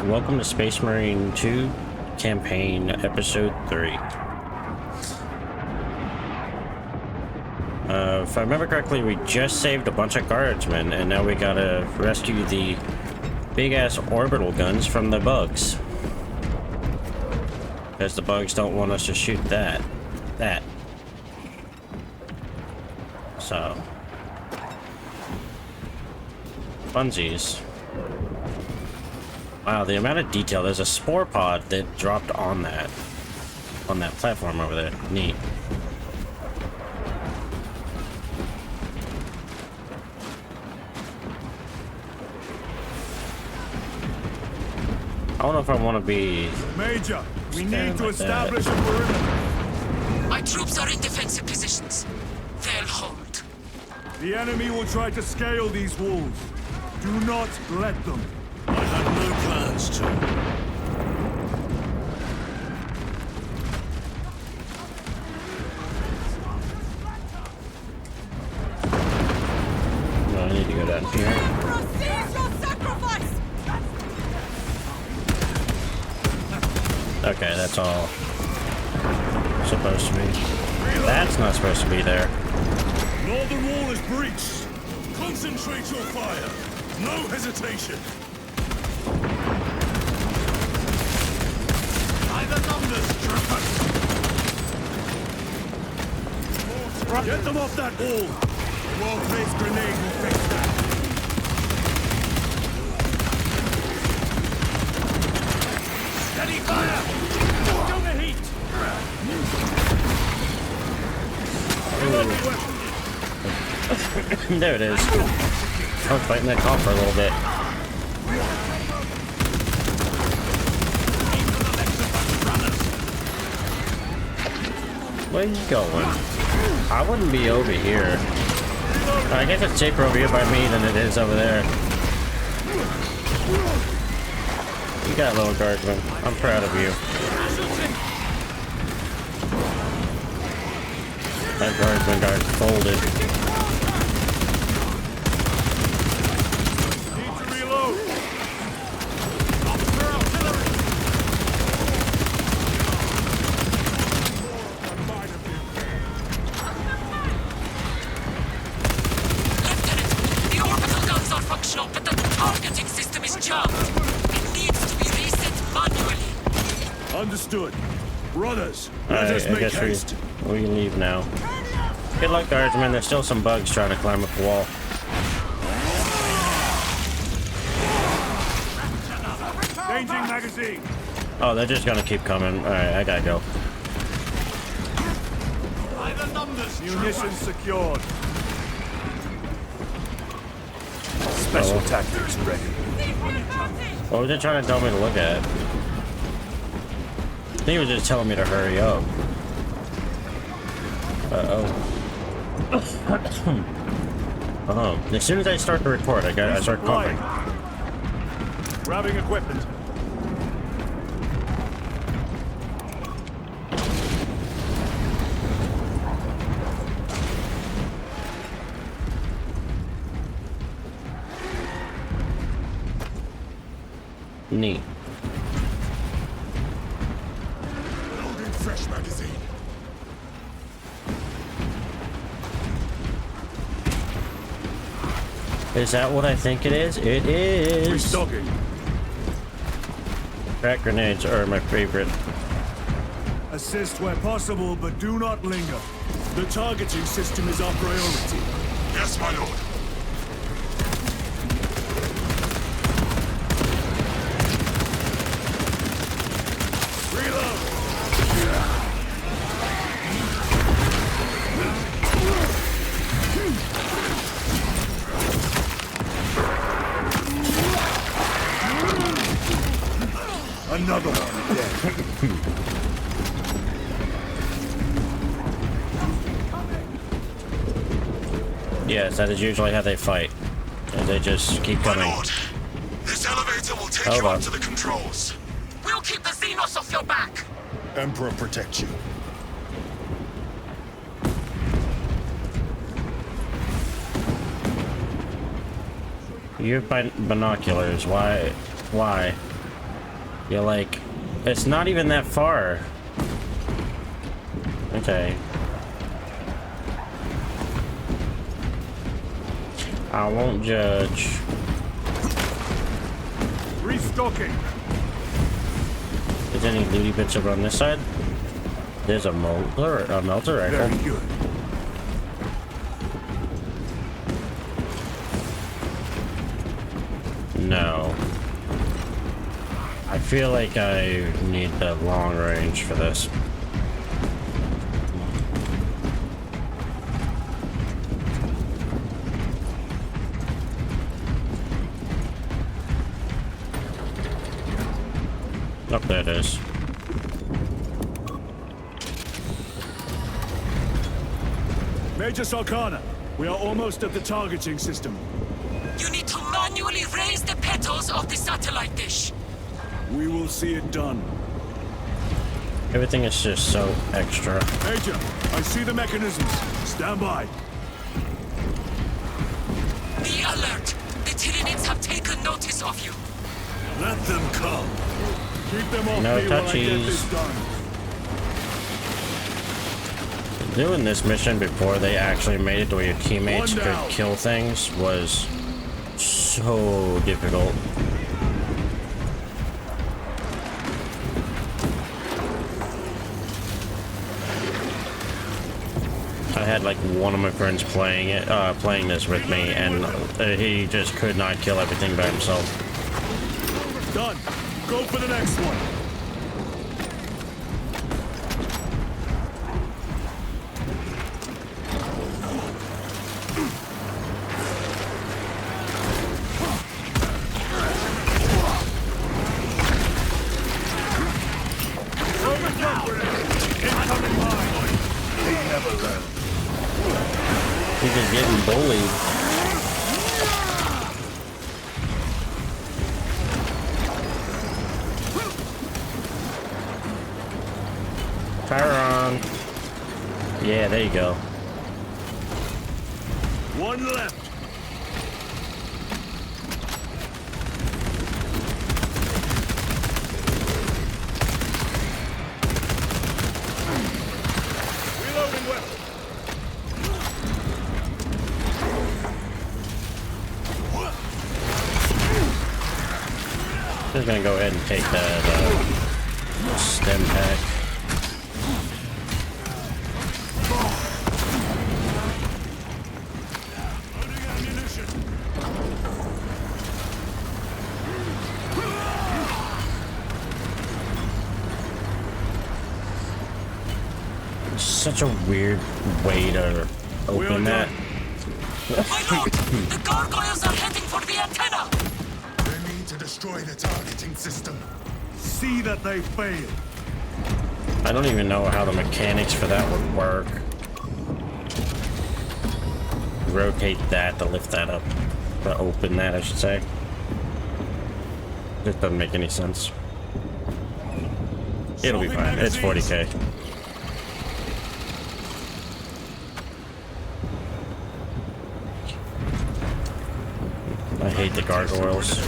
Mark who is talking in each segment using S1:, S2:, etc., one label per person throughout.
S1: Welcome to Space Marine 2 Campaign Episode 3. If I remember correctly, we just saved a bunch of guardsmen, and now we gotta rescue the big-ass orbital guns from the bugs. Because the bugs don't want us to shoot that. So. Funsies. Wow, the amount of detail. There's a spore pod that dropped on that platform over there. Neat. I don't know if I want to be...
S2: Major, we need to
S1: like
S2: establish a perimeter.
S3: My troops are in defensive positions. They'll hold.
S2: The enemy will try to scale these walls. Do not let them.
S4: I had no plans to.
S1: No, I need to go down here.
S3: Proceed your sacrifice!
S1: Okay, that's all supposed to be. That's not supposed to be there.
S4: Northern wall is breached. Concentrate your fire. No hesitation. By the numbers, troopers.
S2: Get them off that wall. Well-placed grenade will fix that.
S4: Steady fire.
S2: Down the heat.
S1: There it is. I was fighting that cop for a little bit. Where are you going? I wouldn't be over here. I guess it's safer over here by me than it is over there. You got little guardsman. I'm proud of you. That guardsman got folded.
S2: Need to reload.
S3: Lieutenant, the orbital guns are functional, but the targeting system is jammed. It needs to be reset manually.
S2: Understood. Brothers, let
S1: Alright,
S2: us
S1: I
S2: make
S1: guess
S2: haste.
S1: we can leave now. Good luck, guardsmen. There's still some bugs trying to climb up the wall.
S2: Changing magazine.
S1: Oh, they're just gonna keep coming. Alright, I gotta go.
S4: By the numbers,
S2: Munitions secured. Special tactics ready.
S1: What was they trying to tell me to look at? I think he was just telling me to hurry up. As soon as I start the report, I start coughing.
S2: Grabbing equipment.
S1: Neat.
S4: loading fresh magazine.
S1: Is that what I think it is? It is!
S2: Restocking.
S1: Crack grenades are my favorite.
S2: Assist where possible, but do not linger. The targeting system is our priority.
S4: Yes, my lord.
S2: Another one dead.
S1: Yes, that is usually how they fight. And they just keep
S4: My
S1: coming.
S4: lord, this elevator will take
S1: Hold
S4: you
S1: on.
S4: up to the controls.
S3: We'll keep the Xenos off your back.
S4: Emperor protect you.
S1: You have binoculars. Why? Why? You're like, it's not even that far. Okay. I won't judge.
S2: Restocking.
S1: Is any looty bits over on this side? There's a melter rifle.
S2: Very good.
S1: No. I feel like I need the long range for this. Oh, there it is.
S2: Major Sarkana, we are almost at the targeting system.
S3: You need to manually raise the petals of the satellite dish.
S2: We will see it done.
S1: Everything is just so extra.
S2: Major, I see the mechanisms. Stand by.
S3: Be alert. The Tyranids have taken notice of you.
S4: Let them come.
S2: Keep them off
S1: No
S2: me while I get
S1: touchies.
S2: this done.
S1: Doing this mission before they actually made it to where your teammates
S2: One
S1: could
S2: down.
S1: kill things was so difficult. I had like one of my friends playing this with me, and he just could not kill everything by himself.
S2: Done. Go for the next one. Incoming mine. He never learned.
S1: He's just getting bullied. Fire on. Yeah, there you go.
S2: One left. Reloading weapon.
S1: Just gonna go ahead and take that stem pack.
S2: Loading ammunition.
S1: Such a weird way to open that.
S3: My lord, the gargoyles are heading for the antenna.
S4: They need to destroy the targeting system.
S2: See that they fail.
S1: I don't even know how the mechanics for that would work. Rotate that to lift that up. To open that, I should say. Just doesn't make any sense. It'll be fine. It's 40k. I hate the gargoyles.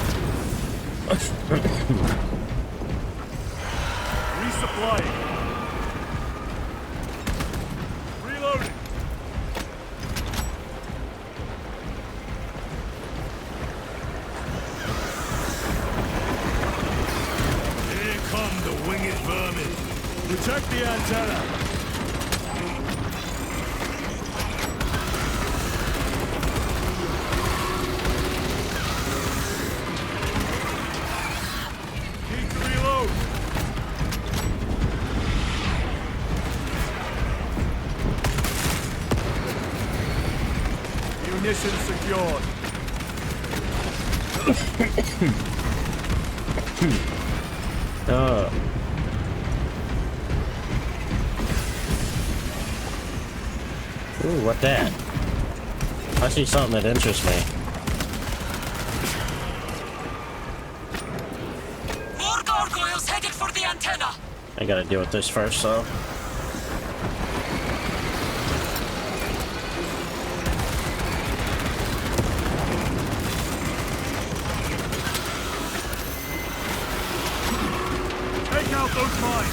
S2: Resupplying. Reloading.
S4: Here come the winged vermin.
S2: Protect the antenna. Need to reload. Munitions secured.
S1: Ooh, what that? I see something that interests me.
S3: More gargoyles headed for the antenna.
S1: I gotta deal with this first, though.
S2: mine.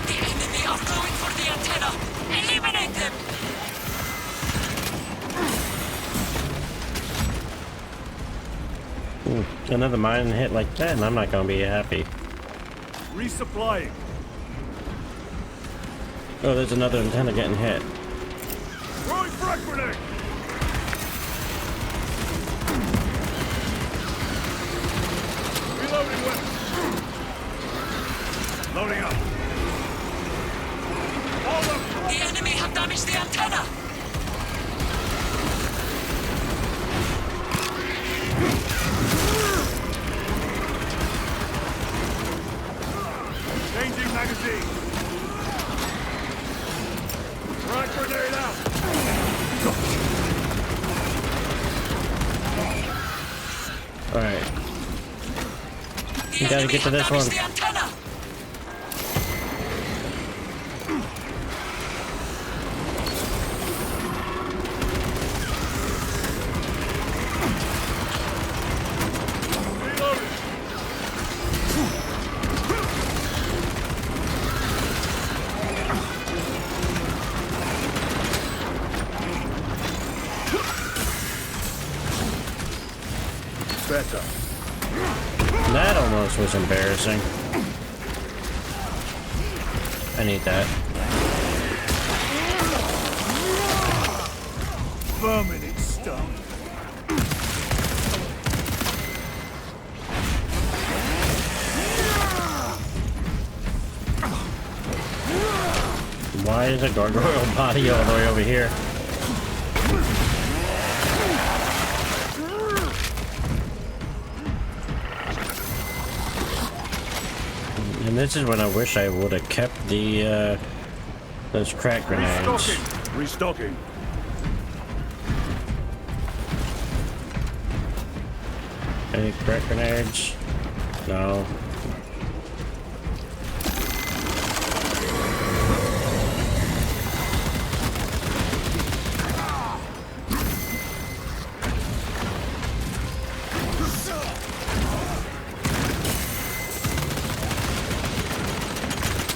S3: The enemy are going for the antenna. Eliminate them.
S1: Another mine hit like that, and I'm not gonna be happy.
S2: Resupplying.
S1: Oh, there's another antenna getting hit.
S2: Throwing frag grenade. Reloading weapon. Loading up. Hold up.
S3: The enemy have damaged the antenna.
S2: Changing magazine. Frag grenade out.
S1: Alright.
S3: The
S1: You gotta
S3: enemy
S1: get to
S3: have
S1: this
S3: damaged
S1: one.
S3: the antenna.
S2: Reloading. Better.
S1: That almost was embarrassing. I need that.
S2: Vermin in stone.
S1: Why is a gargoyle body all the way over here? And this is when I wish I would have kept the those crack grenades.
S2: Restocking. Restocking.
S1: Any crack grenades? No.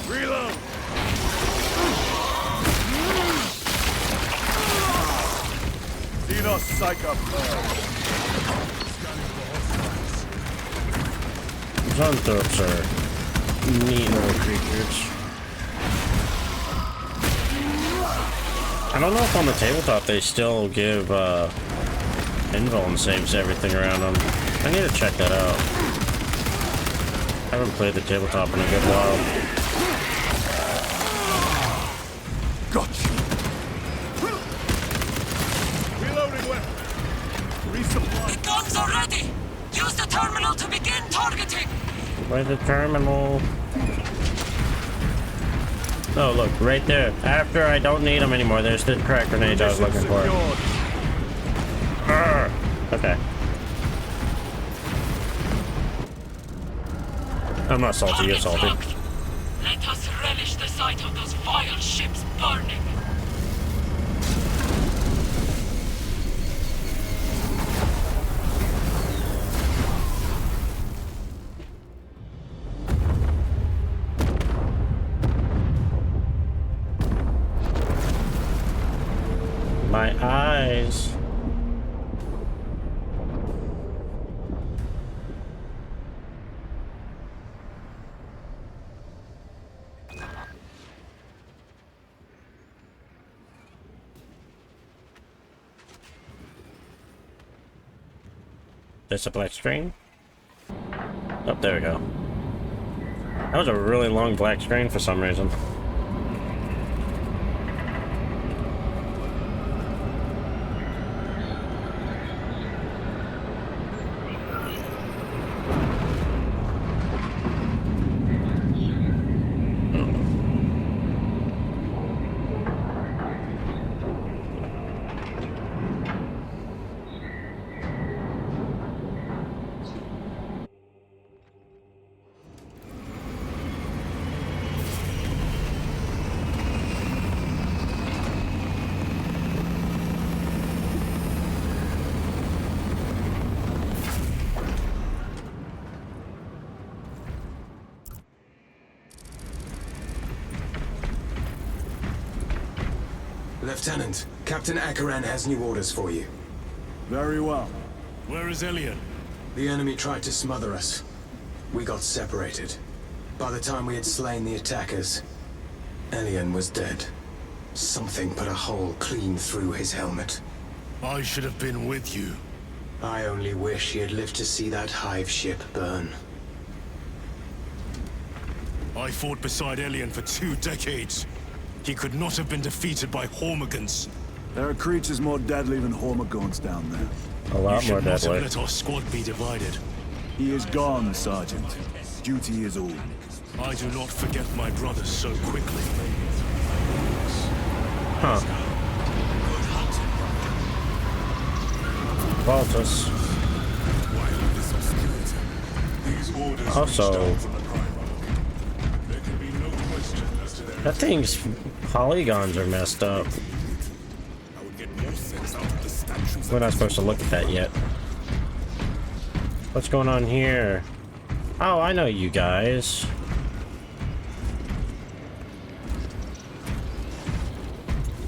S2: Reload. Xenos Psycho.
S1: Zoanthropes are neat little creatures. I don't know if on the tabletop they still give invuln saves to everything around them. I need to check that out. I haven't played the tabletop in a good while.
S2: Gotcha. Reloading weapon. Resupply.
S3: The guns are ready. Use the terminal to begin targeting.
S1: Where's the terminal? Oh, look, right there. After I don't need them anymore, there's the crack grenades I was looking for.
S2: Secured.
S1: Arrgh. Okay. I'm not salty, you're salty.
S3: Target locked. Let us relish the sight of those vile ships burning.
S1: My eyes. There's a black screen. Oh, there we go. That was a really long black screen for some reason.
S5: Lieutenant, Captain Akaran has new orders for you.
S2: Very well.
S4: Where is Elian?
S5: The enemy tried to smother us. We got separated. By the time we had slain the attackers, Elian was dead. Something put a hole clean through his helmet.
S4: I should have been with you.
S5: I only wish he had lived to see that hive ship burn.
S4: I fought beside Elian for 2 decades. He could not have been defeated by Hormigans.
S2: There are creatures more deadly than Hormigons down there.
S1: A lot more
S4: You should not have
S1: deadly.
S4: let our squad be divided.
S2: He is gone, Sergeant. Duty is all.
S4: I do not forget my brothers so quickly.
S1: Huh. Valtus. Also, that thing's polygons are messed up. We're not supposed to look at that yet. What's going on here? Oh, I know you guys.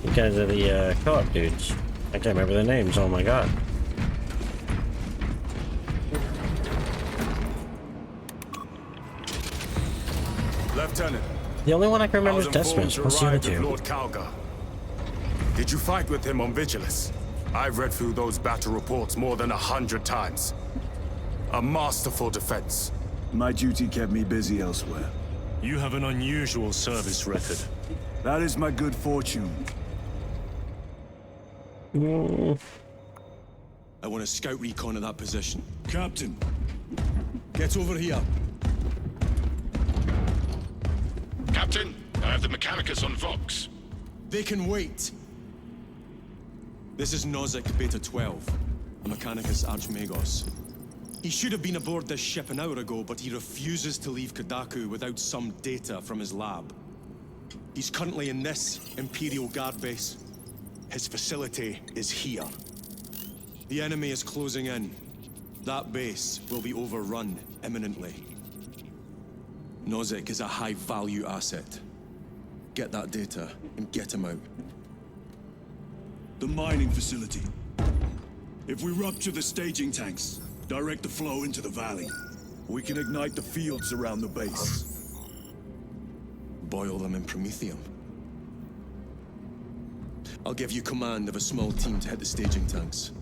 S1: You guys are the co-op dudes. I can't remember their names. Oh my god.
S6: Lieutenant,
S1: The only one I can remember is
S6: I was informed
S1: Desmos.
S6: you
S1: What's the other
S6: arrived with
S1: two?
S6: Lord Calgar. Did you fight with him on Vigilus? I've read through those battle reports more than 100 times. A masterful defense.
S2: My duty kept me busy elsewhere.
S4: You have an unusual service record.
S2: That is my good fortune.
S7: I want a scout recon of that position. Captain, get over here.
S8: Captain, I have the Mechanicus on Vox.
S7: They can wait. This is Nozick Beta 12, a Mechanicus Archmagos. He should have been aboard this ship an hour ago, but he refuses to leave Kadaku without some data from his lab. He's currently in this Imperial Guard base. His facility is here. The enemy is closing in. That base will be overrun imminently. Nozick is a high-value asset. Get that data and get him out.
S9: The mining facility. If we rupture the staging tanks, direct the flow into the valley, we can ignite the fields around the base.
S7: Boil them in promethium. I'll give you command of a small team to hit the staging tanks.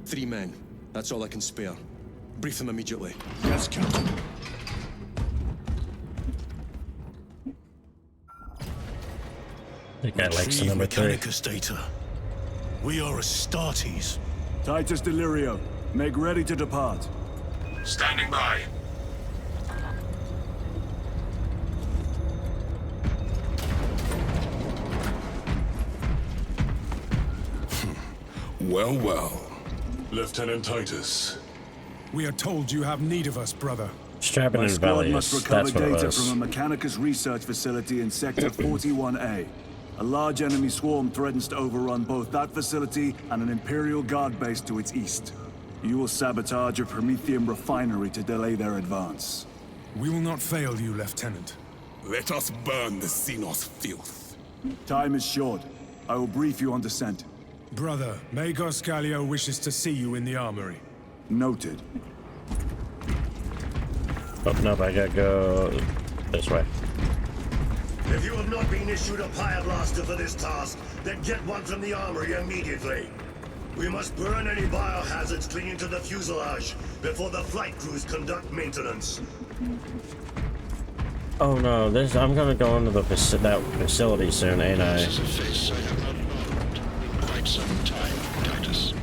S7: 3 men. That's all I can spare. Brief them immediately.
S9: Yes, Captain.
S1: I think I like
S4: Retrieve
S1: number 3.
S4: Mechanicus data. We are Astartes.
S2: Titus Delirio, make ready to depart.
S8: Standing by.
S4: Well, well.
S6: Lieutenant Titus.
S10: We are told you have need of us, brother.
S1: Strapping
S2: My
S1: in
S2: squad
S1: Valley.
S2: must recover
S1: That's what it
S2: data
S1: was.
S2: from a Mechanicus research facility in Sector 41A. A large enemy swarm threatens to overrun both that facility and an Imperial Guard base to its east. You will sabotage a Promethium refinery to delay their advance.
S10: We will not fail you, Lieutenant.
S6: Let us burn the Xenos filth.
S2: Time is short. I will brief you on descent.
S10: Brother, Magos Gallio wishes to see you in the armory.
S2: Noted.
S1: Oh, no, I gotta go this way.
S11: If you have not been issued a Pyroblaster for this task, then get one from the armory immediately. We must burn any biohazards clinging to the fuselage before the flight crews conduct maintenance.
S1: Oh no, I'm gonna go into that facility soon, ain't I?
S8: This is a face I have not known in quite some time, Titus.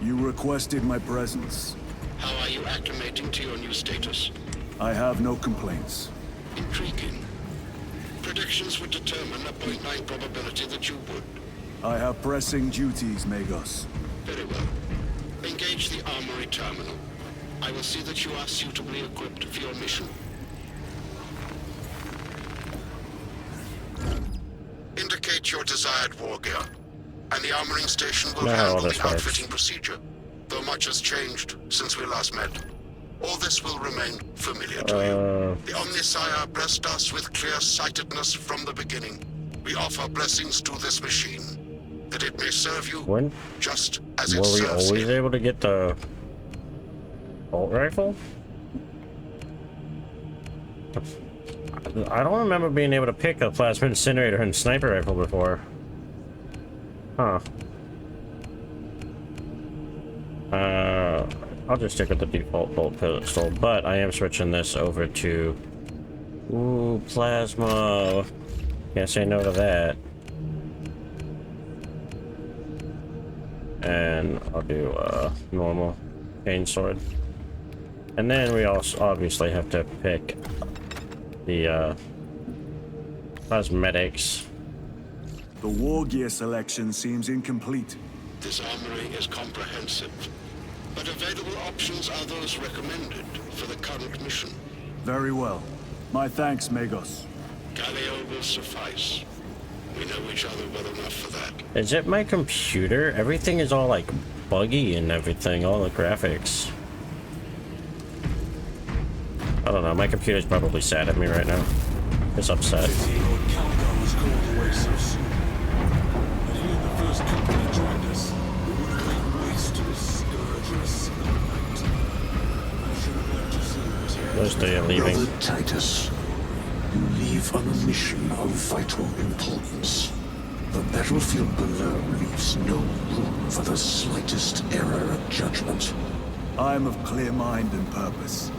S2: You requested my presence.
S8: How are you acclimating to your new status?
S2: I have no complaints.
S8: Intriguing. Predictions would determine a 0.9 probability that you would.
S2: I have pressing duties, Magos.
S8: Very well. Engage the armory terminal. I will see that you are suitably equipped for your mission. Indicate your desired war gear, and the armoring station will handle the outfitting procedure, though much has changed since we last met. All this will remain familiar to you. The Omnisire blessed us with clear-sightedness from the beginning. We offer blessings to this machine. that it may serve you
S1: When
S8: just as
S1: were
S8: it
S1: we
S8: serves
S1: always
S8: him.
S1: able to get the bolt rifle? I don't remember being able to pick a plasma incinerator and sniper rifle before. Huh. I'll just stick with the default bolt pistol, but I am switching this over to... Ooh, plasma. Can't say no to that. And I'll do normal cane sword. And then we also obviously have to pick the cosmetics.
S2: The war gear selection seems incomplete.
S8: This armory is comprehensive, but available options are those recommended for the current mission.
S2: Very well. My thanks, Magos.
S8: Galileo will suffice. We know each other well enough for that.
S1: Is it my computer? Everything is all like buggy and everything, all the graphics. I don't know, my computer's probably sad at me right now. It's upset. Where's they leaving?
S12: Brother Titus, you leave on a mission of vital importance. The battlefield below leaves no room for the slightest error of judgment.
S2: I am of clear mind and purpose.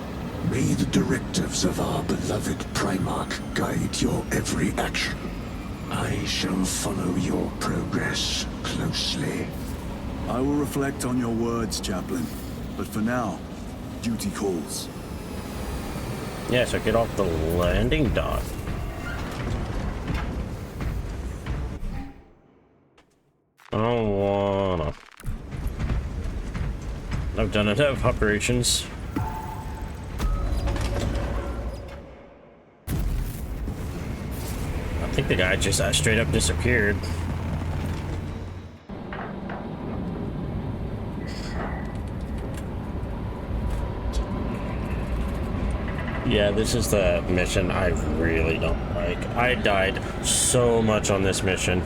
S12: May the directives of our beloved Primarch guide your every action. I shall follow your progress closely.
S2: I will reflect on your words, Chaplain. But for now, duty calls.
S1: Yeah, so get off the landing dock. I don't wanna. I've done enough operations. I think the guy just straight up disappeared. Yeah, this is the mission I really don't like. I died so much on this mission.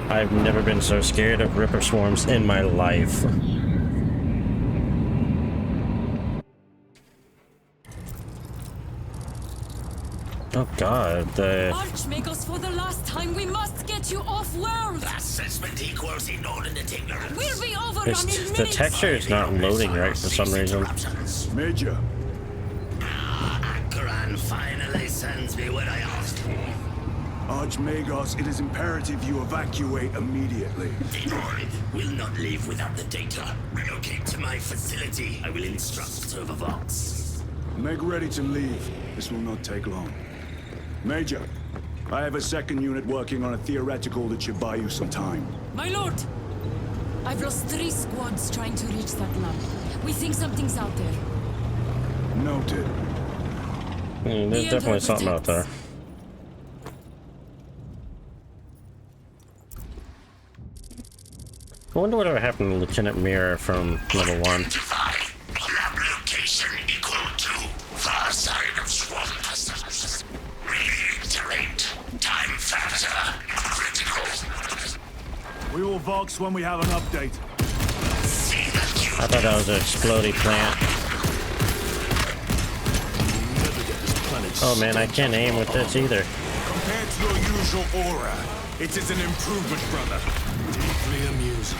S1: I've never been so scared of Ripper Swarms in my life. Oh god, the...
S3: Archmagos, for the last time, we must get you off-world!
S11: Assessment equals inordinate ignorance.
S3: We'll be overrun in minutes!
S1: The texture is not loading right for some reason.
S2: Major.
S11: Akran finally sends me what I asked for.
S2: Archmagos, it is imperative you evacuate immediately.
S11: Denoid will not leave without the data. Relocate to my facility. I will instruct Servervox.
S2: Make ready to leave. This will not take long. Major, I have a second unit working on a theoretical that should buy you some time.
S3: My lord! I've lost 3 squads trying to reach that lab. We think something's out there.
S2: Noted.
S1: There's definitely something out there. I wonder whatever happened to Lieutenant Mirror from level 1.
S11: Lab location equal to far side of swamp. Reiterate. Time factor critical.
S2: We will Vox when we have an update.
S1: I thought that was an exploding plant. Oh man, I can't aim with this either.
S6: Compared to your usual aura, it is an improvement, brother.
S4: Deeply amusing.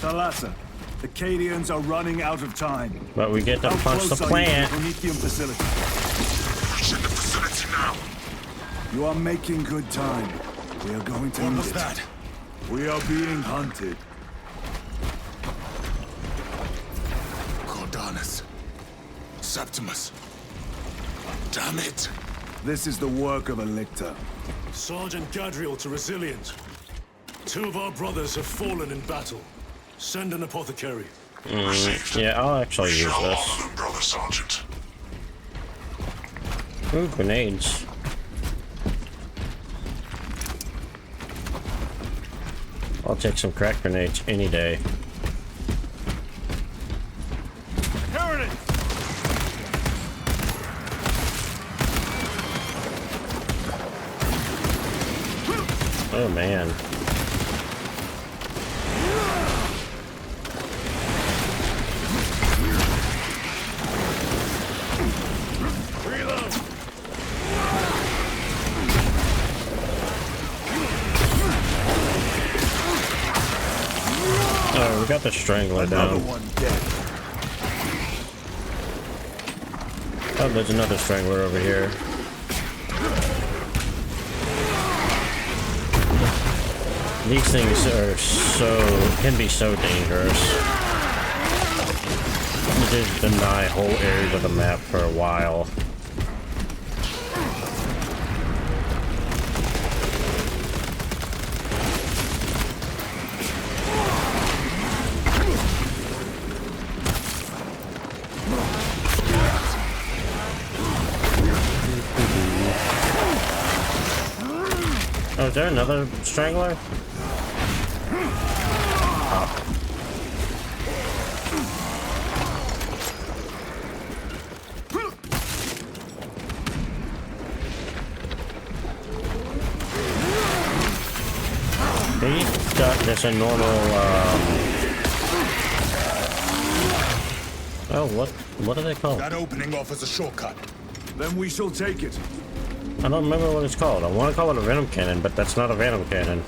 S2: Thalassa, the Cadians are running out of time.
S1: But we get to
S2: How
S1: punch the
S2: close are you to
S1: plant.
S2: the Prometheum facility?
S8: Reaching the facility now.
S2: You are making good time. We are going to
S6: What
S2: need
S6: was
S2: it.
S6: that?
S2: We are being hunted.
S6: Cordanus. Septimus. Damn it.
S2: This is the work of a lictor.
S4: Sergeant Gadriel to Resilient. 2 of our brothers have fallen in battle. Send an apothecary.
S1: Yeah, I'll actually use this.
S8: Brother Sergeant.
S1: Ooh, grenades. I'll take some crack grenades any day.
S2: Here it is!
S1: Oh man. Oh, we got the strangler down. Oh, there's another strangler over here. These things are can be so dangerous. You just deny whole areas of the map for a while. Oh, is there another strangler? He's got just a normal, oh, what are they called?
S6: That opening offers a shortcut.
S2: Then we shall take it.
S1: I don't remember what it's called. I want to call it a venom cannon, but that's not a venom cannon.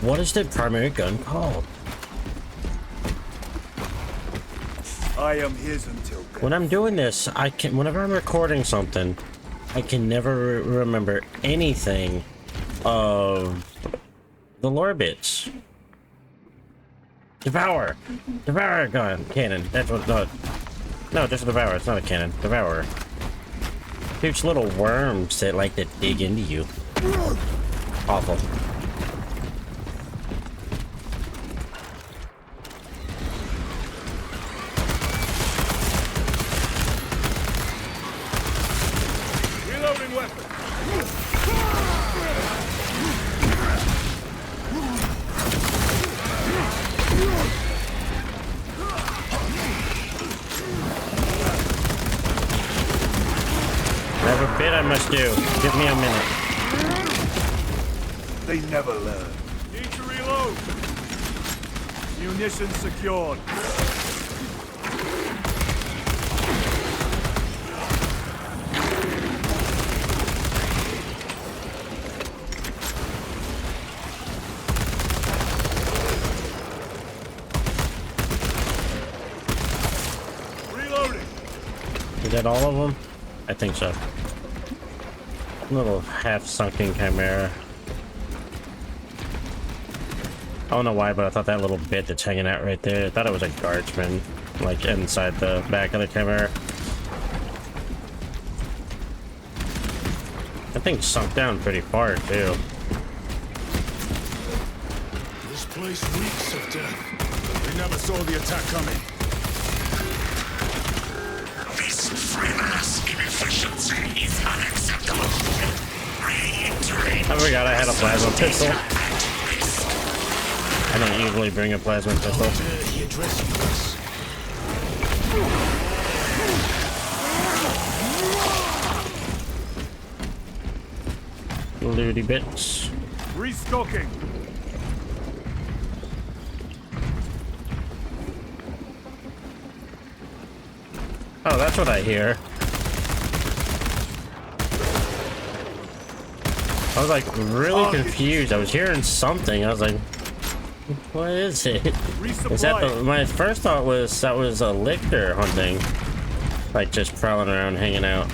S1: What is the primary gun called?
S2: I am his until death.
S1: When I'm doing this, whenever I'm recording something, I can never remember anything of the lore bits. Devour gun, cannon. That's what. No, just a devourer. It's not a cannon. Devourer. Huge little worms that like to dig into you. Awful.
S2: Reloading weapon.
S1: I have a bit I must do. Give me a minute.
S2: They never learn. Need to reload. Munitions secured. Reloading.
S1: Is that all of them? I think so. Little half-sunken chimera. I don't know why, but I thought that little bit that's hanging out right there, I thought it was a guardsman, like inside the back of the chimera. That thing sunk down pretty far too.
S4: This place reeks of death.
S6: We never saw the attack coming.
S8: This freelance inefficiency is unacceptable. Reiterate.
S1: I forgot I had a plasma pistol. I don't usually bring a plasma pistol. Looty bits.
S2: Restocking.
S1: Oh, that's what I hear. I was like really confused. I was hearing something. I was like, what is it? Is that my first thought was that was a lictor hunting. Like just prowling around hanging out.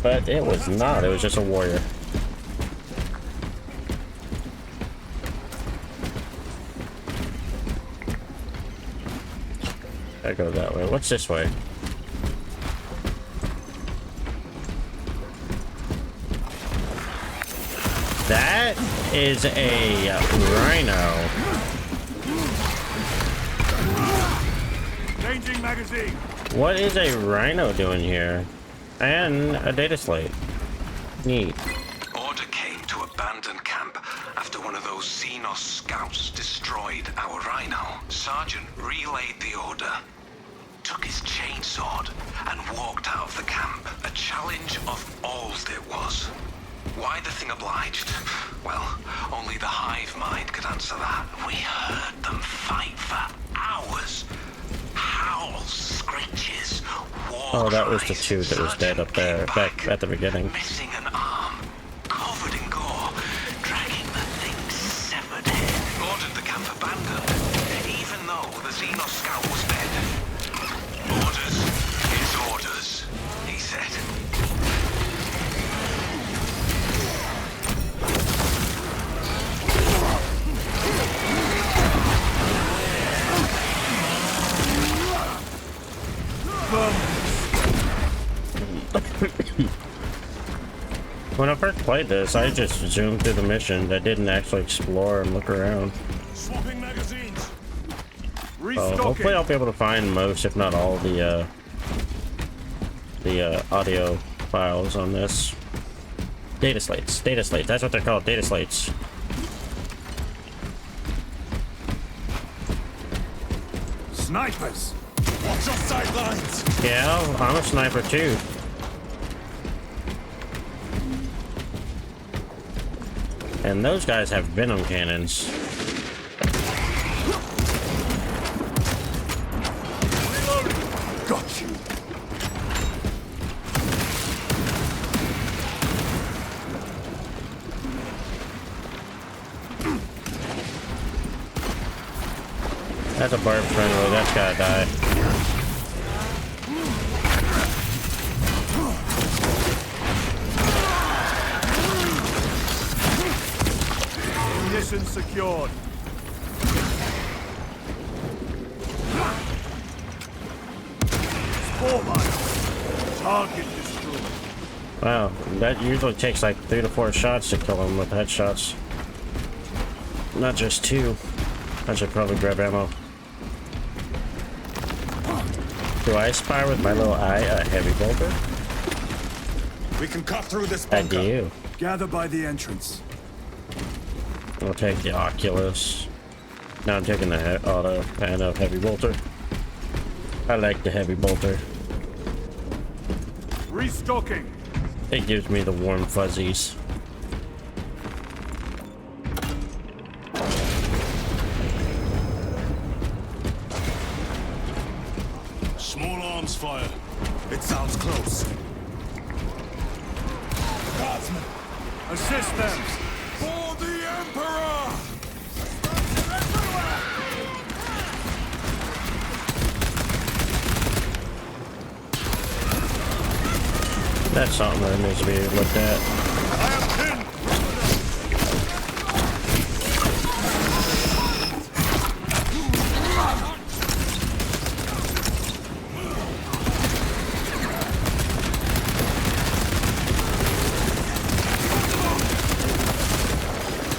S1: But it was not, it was just a warrior. I go that way. What's this way? That is a rhino.
S2: Changing magazine.
S1: What is a rhino doing here? And a data slate. Neat.
S13: Order came to abandon camp after one of those Xenos scouts destroyed our rhino. Sergeant relayed the order, took his chainsword, and walked out of the camp. A challenge of all it was. Why the thing obliged? Well, only the hive mind could answer that. We heard them fight for hours. Howls, screeches, war
S1: Oh, that was the
S13: cries.
S1: two that was dead up there, back at the beginning.
S13: Missing an arm, covered in gore, dragging the thing's severed head. Ordered the camp abandoned, even though the Xenos scout was dead. Orders is orders, he said.
S1: When I first played this, I just zoomed through the mission. I didn't actually explore and look around.
S4: Swapping magazines.
S1: So hopefully I'll be able to find most, if not all, the audio files on this. Data slates. Data slates. That's what they're called. Data slates.
S9: Snipers!
S4: Watch your sidelines.
S1: Yeah, I'm a sniper too. And those guys have venom cannons.
S9: Got you!
S1: That's a barb friendly. That's gotta die.
S9: Mission secured. Spore mine. Target destroyed.
S1: Wow, that usually takes like 3 to 4 shots to kill them with headshots. Not just 2. I should probably grab ammo. Do I spy with my little eye a heavy bolter?
S6: We can cut through this
S1: I
S6: bunker.
S1: do.
S2: Gather by the entrance.
S1: We'll take the Oculus. Now I'm taking the auto and a heavy bolter. I like the heavy bolter.
S9: Restocking.
S1: It gives me the warm fuzzies.
S4: Small arms fire.
S6: It sounds close.
S9: Guardsmen. Assist them.
S6: For the Emperor!
S1: That's something that needs to be looked at.
S9: I am pinned.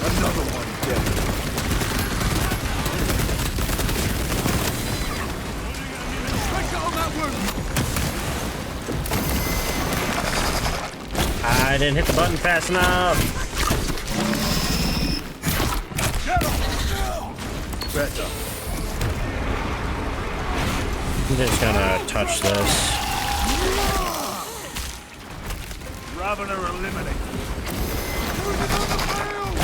S9: Another one dead. Take out that wound.
S1: I didn't hit the button fast enough.
S9: Better.
S1: I'm just gonna touch this.
S9: Ravener eliminated.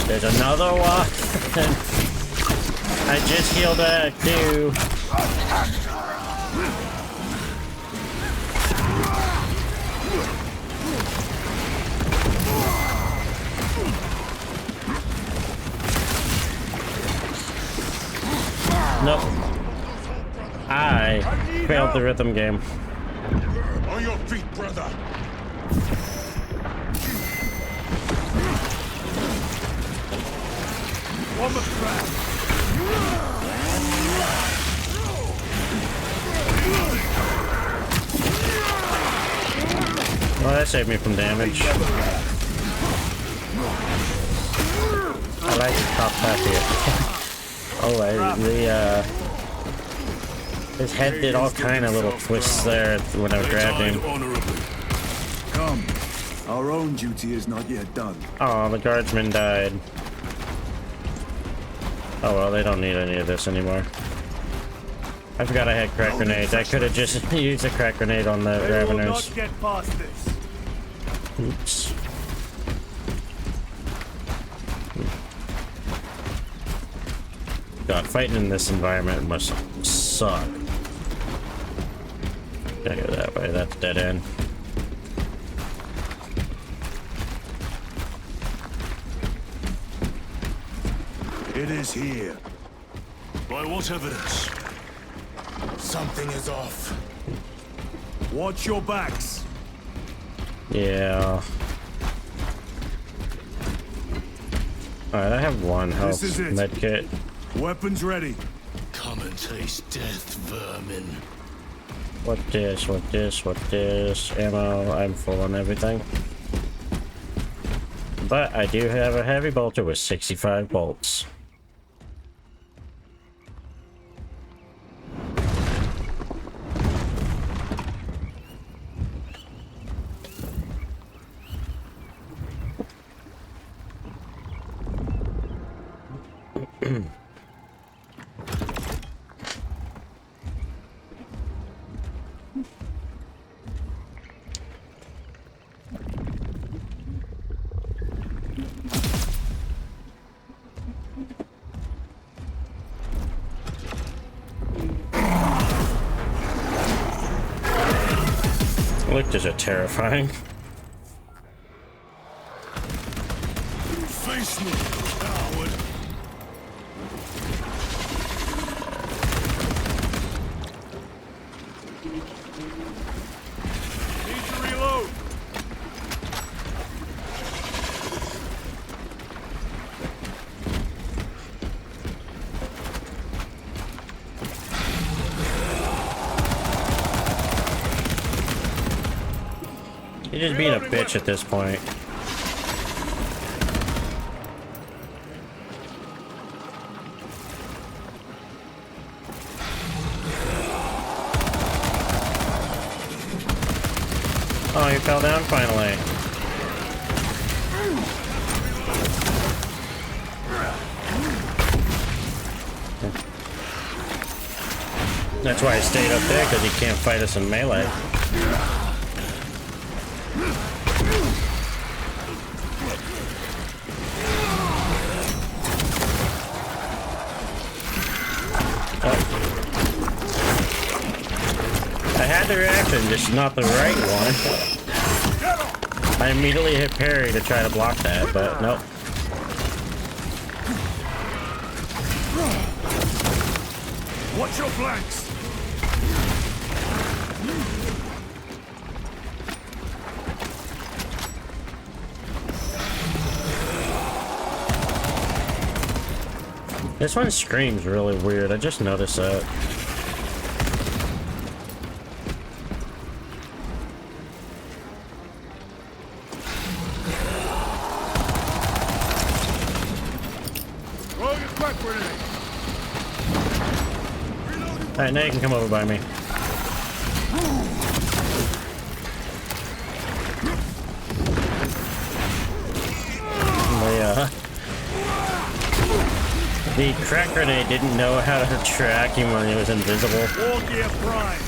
S1: There's another one. I just healed that too. Nope. I failed the rhythm game.
S6: On your feet, brother.
S9: On the track.
S1: Well, that saved me from damage. I like the top half here. Oh, his head did all kind of little twists there when I grabbed him.
S2: Come. Our own duty is not yet done.
S1: Oh, the guardsman died. Oh well, they don't need any of this anymore. I forgot I had crack grenades. I could have just used a crack grenade on the
S9: They will
S1: Raveners.
S9: not get past this.
S1: Oops. God, fighting in this environment must suck. Gotta go that way, that's dead end.
S9: It is here.
S4: By what evidence?
S6: Something is off.
S9: Watch your backs.
S1: Yeah. Alright, I have one health
S9: This is it.
S1: medkit.
S9: Weapons ready.
S4: Come and taste death, vermin.
S1: What this? Ammo, I'm full on everything. But I do have a heavy bolter with 65 bolts. Lictors are terrifying.
S4: Face me, coward!
S9: Need to reload.
S1: You're just being a bitch at this point. Oh, you fell down finally. That's why I stayed up there, because he can't fight us in melee. I had the reaction, just not the right one. I immediately hit parry to try to block that, but nope.
S9: Watch your flanks.
S1: This one screams really weird, I just noticed that. Alright, now you can come over by me. The crack grenade didn't know how to track him when he was invisible.
S9: War gear prime.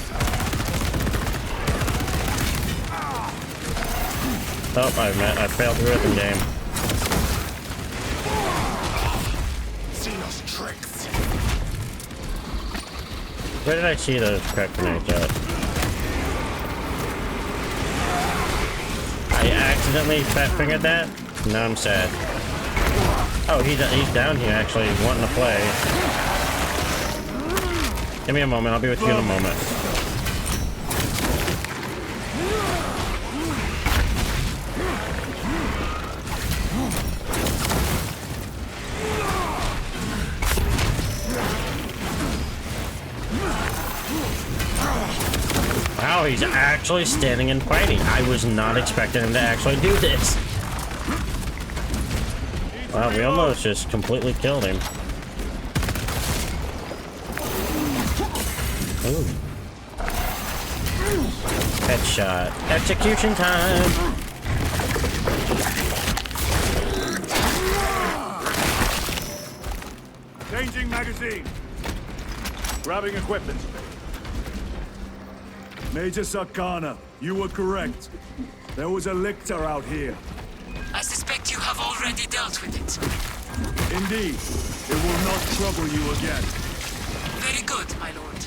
S1: Oh, I failed the rhythm game.
S6: Xenos tricks.
S1: Where did I see those crack grenades at? I accidentally fat fingered that? Now I'm sad. Oh, he's down here actually, wanting to play. Give me a moment, I'll be with you in a moment. Wow, he's actually standing and fighting. I was not expecting him to actually do this. Wow, we almost just completely killed him. Ooh. Headshot. Execution time!
S9: Changing magazine. Grabbing equipment. Major Sakana, you were correct. There was a lictor out here.
S3: I suspect you have already dealt with it.
S2: Indeed. It will not trouble you again.
S3: Very good, my lord.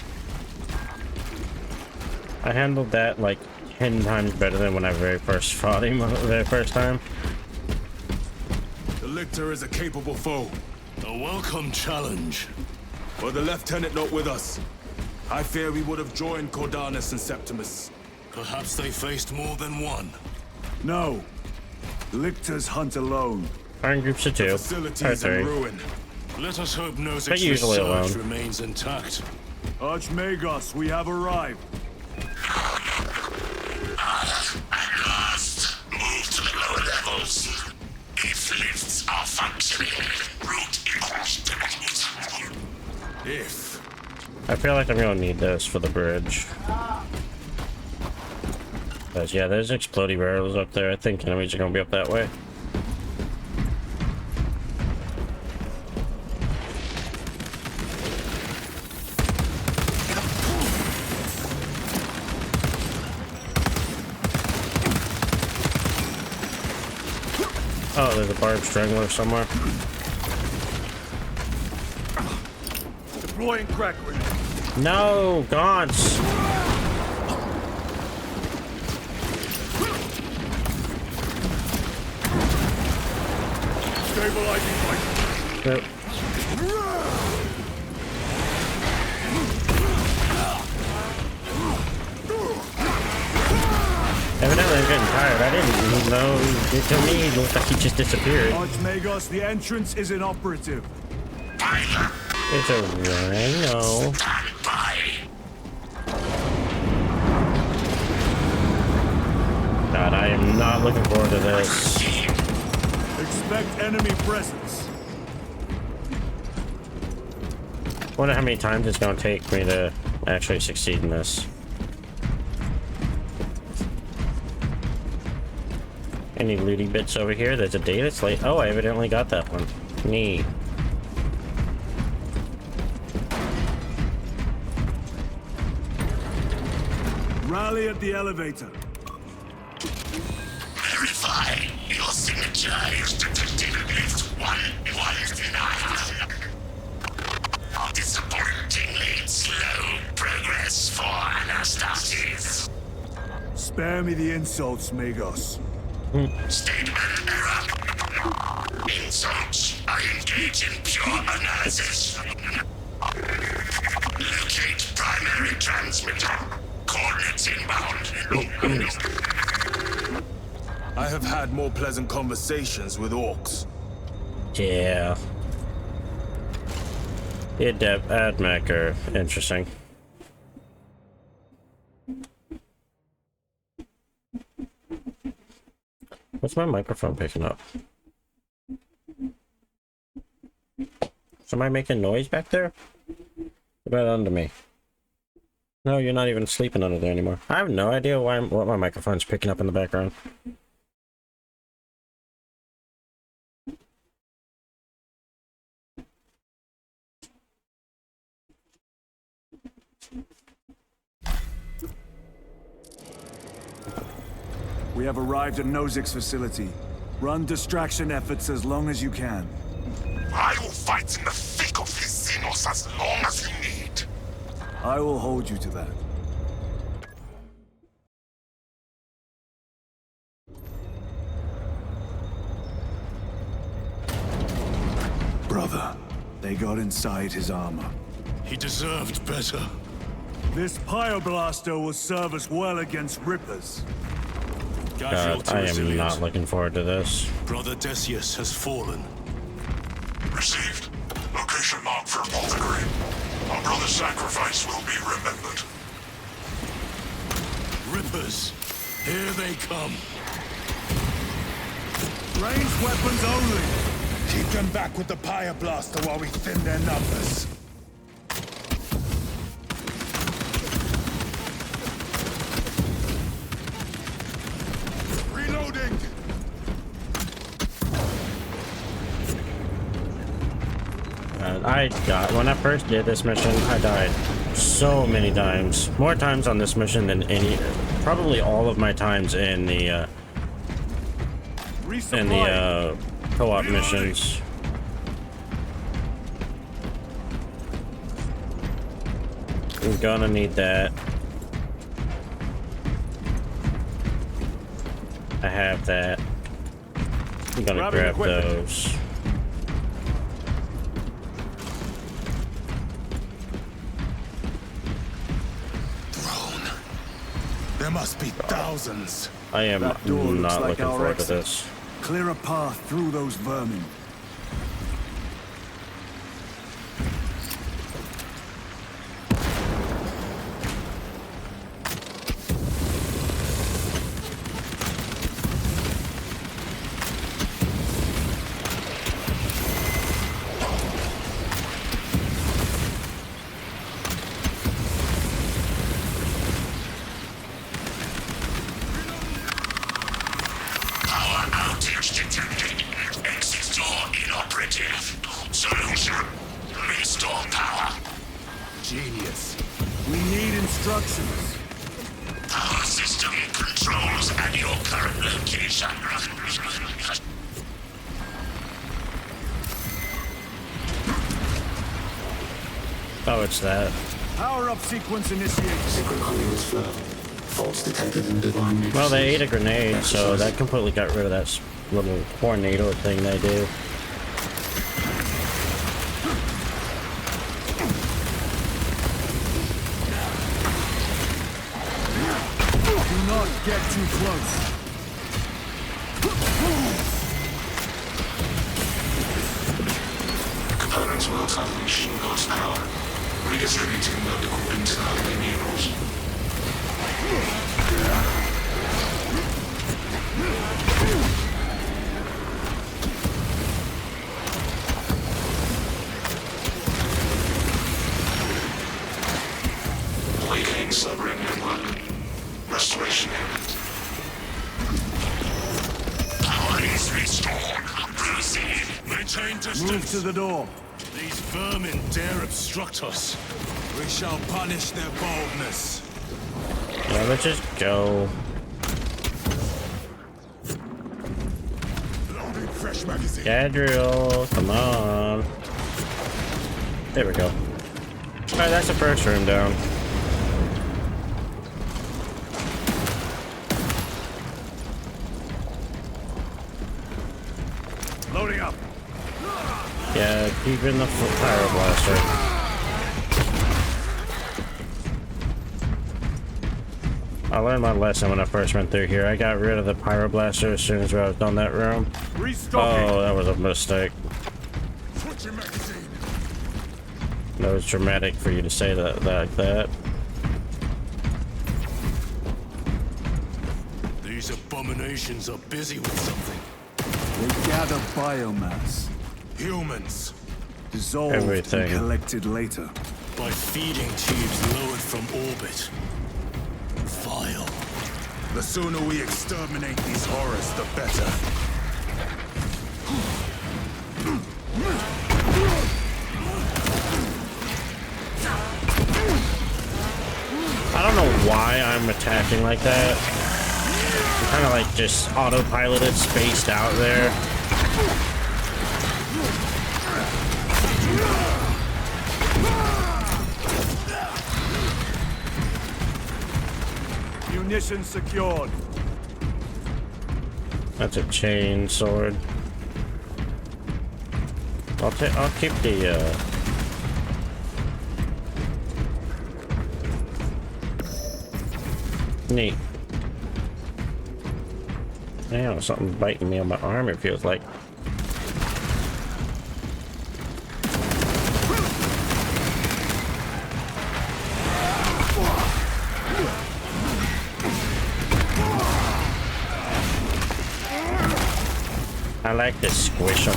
S1: I handled that like 10 times better than when I very first fought him the very first time.
S6: The Lictor is a capable foe.
S4: A welcome challenge.
S6: Were the Lieutenant not with us, I fear we would have joined Cordanus and Septimus.
S4: Perhaps they faced more than one.
S2: No. Lictors hunt alone.
S1: Iron groups of 2. Or
S6: Facilities in
S1: 3.
S6: ruin.
S4: Let us hope
S1: They're
S4: Nozik's
S1: usually
S4: research
S1: alone.
S4: remains intact.
S2: Archmagos, we have arrived.
S8: At last, move to the lower levels. If lifts are functioning, route
S6: If.
S1: I feel like I'm gonna need this for the bridge. Because, yeah, there's explodey barrels up there. I think enemies are gonna be up that way. Oh, there's a barbed strangler somewhere.
S2: Deploying crack grenade.
S1: No, Gaunts!
S2: Stabilizing fight.
S1: Yep. Evidently I'm getting tired. I didn't know. To me, it looked like he just disappeared.
S2: Archmagos, the entrance is inoperative.
S1: It's a rhino. God, I am not looking forward to this.
S2: Expect enemy presence.
S1: Wonder how many times it's gonna take me to actually succeed in this. Any looty bits over here? There's a data slate. Oh, I evidently got that one. Neat.
S2: Rally at the elevator.
S8: Verify your signature is detected lift 119. Disappointingly slow progress for Anastasis.
S2: Spare me the insults, Magos.
S8: Statement error. Insults are engaged in pure analysis. Locate primary transmitter. Coordinates inbound.
S6: I have had more pleasant conversations with orcs.
S1: Yeah. The AdMech are interesting. What's my microphone picking up? Somebody making noise back there? Right under me. No, you're not even sleeping under there anymore. I have no idea what my microphone's picking up in the background.
S2: We have arrived at Nozik's facility. Run distraction efforts as long as you can.
S8: I will fight in the thick of his Xenos as long as you need.
S2: I will hold you to that. Brother, they got inside his armor.
S4: He deserved better.
S2: This Pyoblaster will serve us well against Rippers.
S1: God, I am not looking forward to this.
S4: Brother Decius has fallen.
S8: Received. Location marked for Apothecary. Our brother's sacrifice will be remembered.
S4: Rippers, here they come.
S2: Ranged weapons only.
S6: Keep them back with the Pyoblaster while we thin their numbers. Reloading!
S1: When I first did this mission, I died so many times. More times on this mission than probably all of my times in the co-op missions. I'm gonna need that. I have that. I'm gonna grab those.
S6: Drone. There must be thousands.
S1: I am
S2: That door looks
S1: not
S2: like
S1: looking
S2: our
S1: forward to
S2: exit.
S1: this.
S2: Clear a path through those vermin.
S8: Power outage detected. Exit door inoperative. Solution. Restore power.
S6: Genius.
S2: We need instructions.
S8: Power system controls at your current location.
S1: Oh, it's that.
S2: Power up sequence initiated.
S12: Secret conduits flow. Faults detected in divine.
S1: Well, they ate a grenade, so that completely got rid of that little tornado thing they do.
S2: Do not get too close.
S8: Components will unleash God's power, redistributing local internal minerals. Awakening submarine network. Restoration imminent. Power is restored. Proceed.
S4: Maintain
S2: Move
S4: distance.
S2: to the door.
S4: These vermin dare obstruct us. We shall punish their boldness.
S1: Yeah, let's just go.
S6: Loading fresh magazine.
S1: Gadriel, come on. There we go. Alright, that's the first room down.
S2: Loading up.
S1: Yeah, keep in the pyro blaster. I learned my lesson when I first went through here. I got rid of the pyro blaster as soon as I was done that room.
S2: Restocking.
S1: Oh, that was a mistake.
S6: Switching magazine.
S1: That was dramatic for you to say that like that.
S4: These abominations are busy with something.
S2: They gather biomass.
S4: Humans.
S2: Dissolved
S1: Everything.
S2: and collected later.
S4: By feeding tubes lowered from orbit. Vile.
S6: The sooner we exterminate these horrors, the better.
S1: I don't know why I'm attacking like that. I'm kind of like just autopiloted, spaced out there.
S2: Munitions secured.
S1: That's a chain sword. I'll keep the neat. Damn, something biting me on my arm, it feels like. I like to squish them.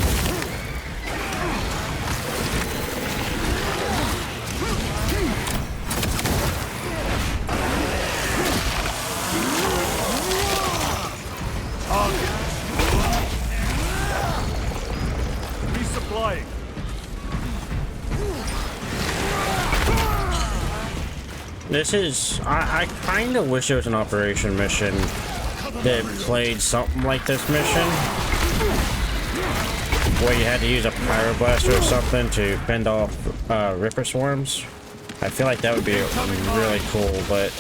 S2: Resupplying.
S1: This is... I kind of wish it was an operation mission that played something like this mission, where you had to use a pyroblaster or something to fend off Ripper swarms. I feel like that would be really cool, but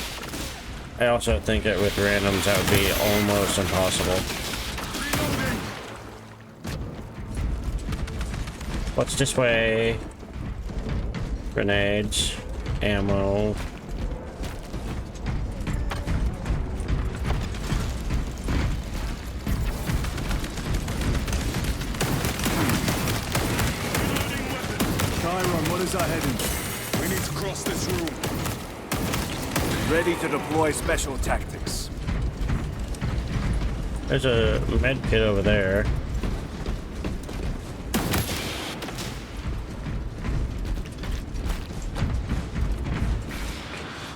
S1: I also think that with randoms that would be almost impossible. What's this way? Grenades, ammo.
S2: Chiron, what is our heading?
S6: We need to cross this room.
S2: Ready to deploy special tactics.
S1: There's a med kit over there.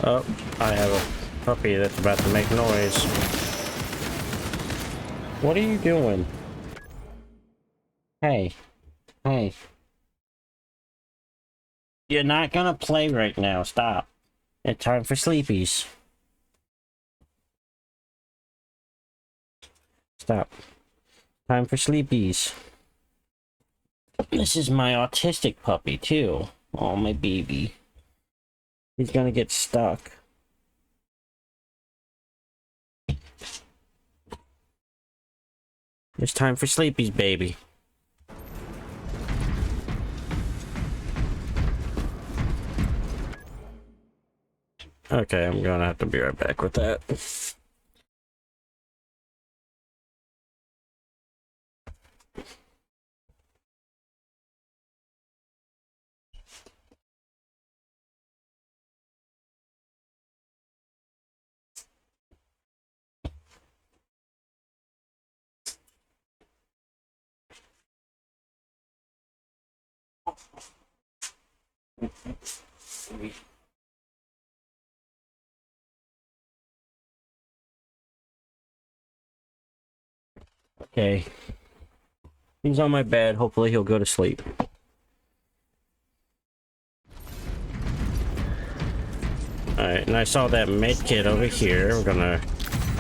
S1: Oh, I have a puppy that's about to make noise. What are you doing? Hey. Hey. You're not gonna play right now. Stop. It's time for sleepies. Stop. Time for sleepies. This is my autistic puppy, too. Oh, my baby. He's gonna get stuck. It's time for sleepies, baby. Okay, I'm gonna have to be right back with that. Okay. He's on my bed. Hopefully he'll go to sleep. Alright, and I saw that med kit over here. We're gonna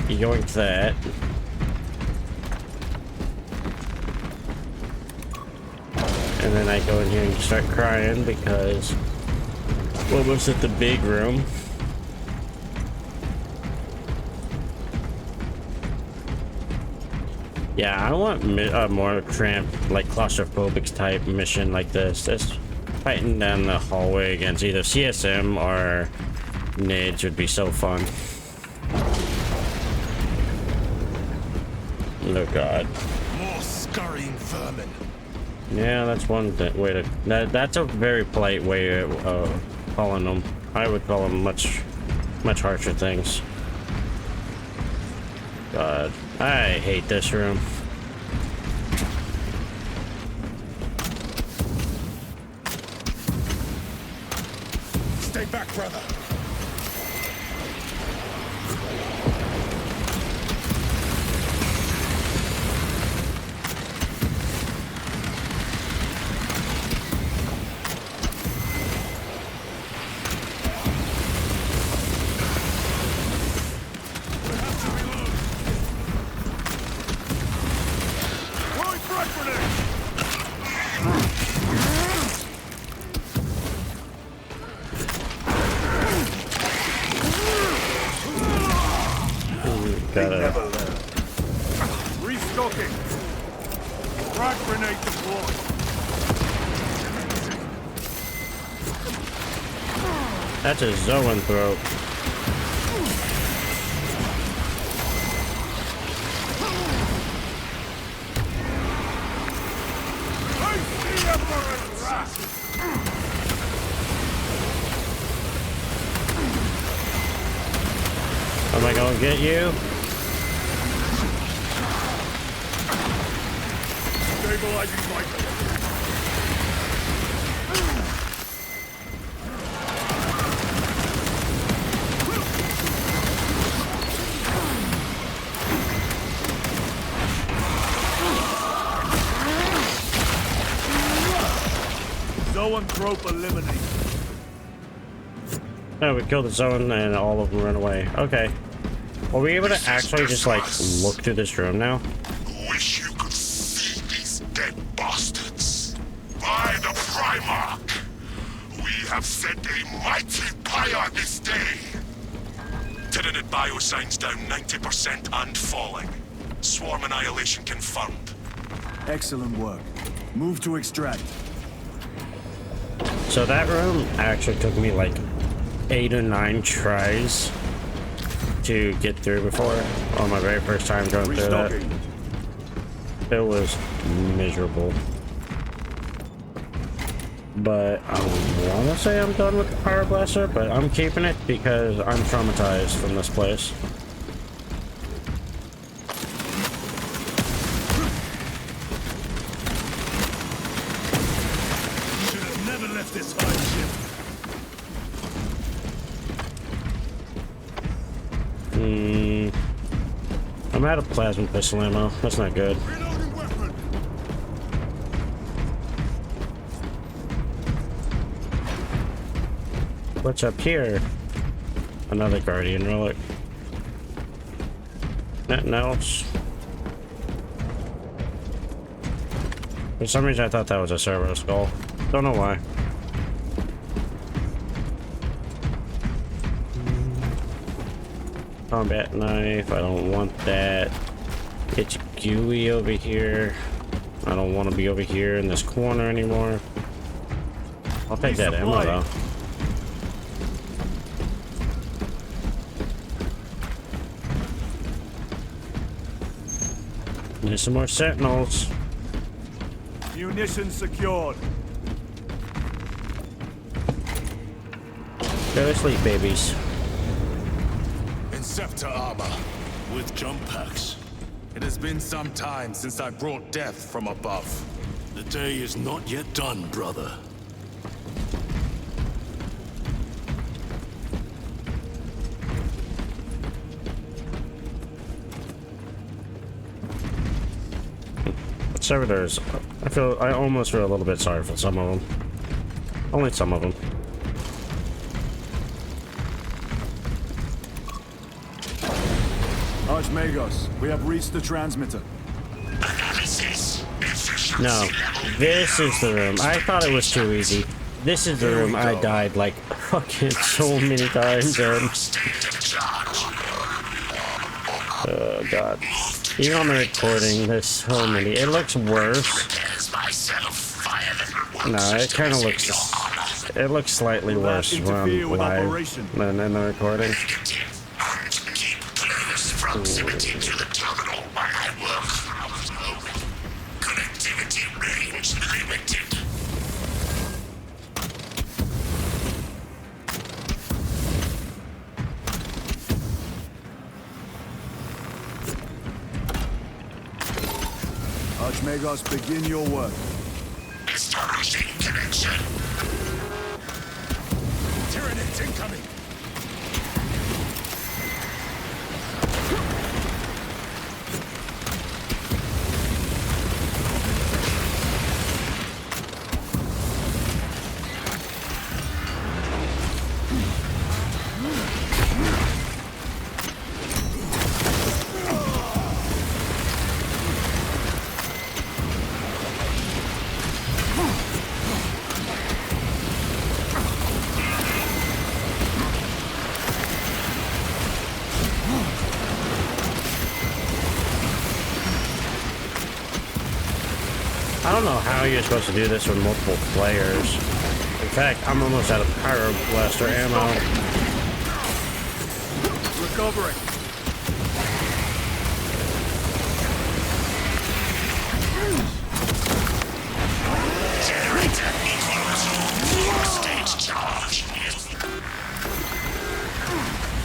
S1: yoink that. And then I go in here and start crying because what was it, the big room? Yeah, I want a more cramped, like claustrophobic type mission like this. This fighting down the hallway against either CSM or NIDS would be so fun. Oh god.
S4: More scurrying vermin.
S1: Yeah, that's one way to. That's a very polite way of calling them. I would call them much harsher things. God, I hate this room.
S4: Stay back, brother.
S2: Restocking. Frag grenade deployed.
S1: That's a Zoan throat. Am I gonna get you?
S2: Stabilizing flight. Zoanthrope eliminated.
S1: No, we killed the Zoan and all of them ran away. Okay. Are we able to actually just, like, look through this room now?
S8: Wish you could see these dead bastards. By the Primarch, we
S6: We have set a mighty pyre this day.
S4: Tyranid biosigns down 90% and falling. Swarm annihilation confirmed.
S2: Excellent work. Move to extract.
S1: So that room actually took me like 8 or 9 tries to get through before on my very first time going through that. It was miserable. But I want to say I'm done with the Power Blaster, but I'm keeping it because I'm traumatized from this place.
S9: Should have never left this hardship.
S1: I'm out of plasma pistol ammo. That's not good.
S9: Reloading weapon.
S1: What's up here? Another Guardian relic. Nothing else. For some reason I thought that was a servo skull. Don't know why. Combat knife, I don't want that. It's gooey over here. I don't want to be over here in this corner anymore. I'll take that ammo though. Need some more sentinels.
S2: Munitions secured.
S1: Go to sleep, babies.
S6: Scepter armor with jump packs. It has been some time since I brought death from above.
S9: The day is not yet done, brother.
S1: Servitors, I almost feel a little bit sorry for some of them. Only some of them.
S2: Archmagos, we have reached the transmitter.
S1: No, this is the room. I thought it was too easy. This is the room I died like fucking so many times in. Oh god. Even on the recording, there's so many. It looks worse. No, it kind of looks... It looks slightly worse when I'm live than in the recording.
S8: Proximity to the terminal where I work. Connectivity range limited.
S2: Archmagos, begin your work.
S8: Establishing connection.
S6: Tyranids incoming.
S1: I don't know how you're supposed to do this with multiple players. In fact, I'm almost out of Pyro Blaster ammo.
S2: Recovering.
S8: Generator equals state charge.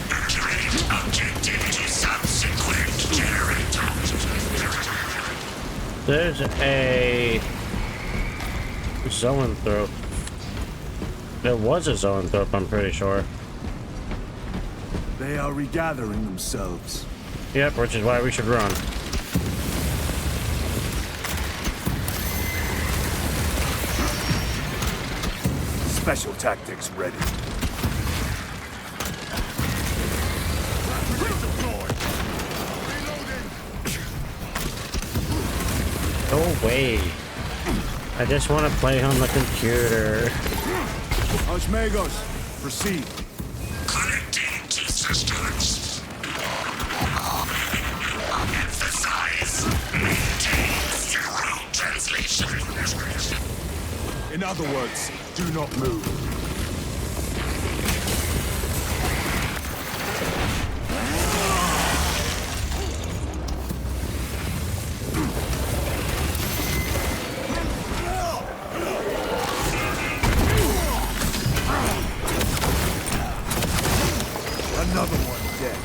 S8: Integrate objective to subsequent generator.
S1: There's a zoanthrope. There was a zoanthrope, I'm pretty sure.
S2: They are regathering themselves.
S1: Yep, which is why we should run.
S2: Special tactics ready.
S1: Go away. I just want to play on the computer.
S2: Archmagos, proceed.
S8: Connecting to systems. Emphasize. Maintain zero translation.
S9: In other words, do not move. Another one dead.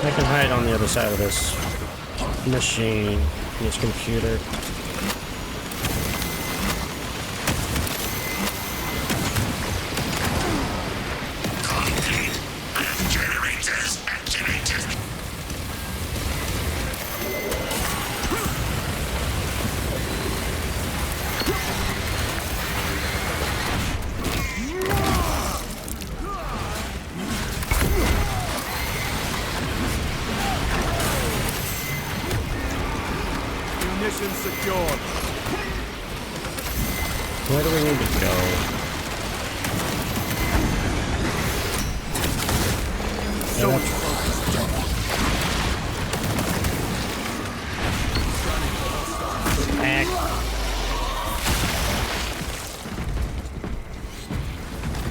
S1: I can hide on the other side of this machine, this computer.
S8: Generators activated.
S2: Munitions secured.
S1: Where do we need to go?
S2: So much focus.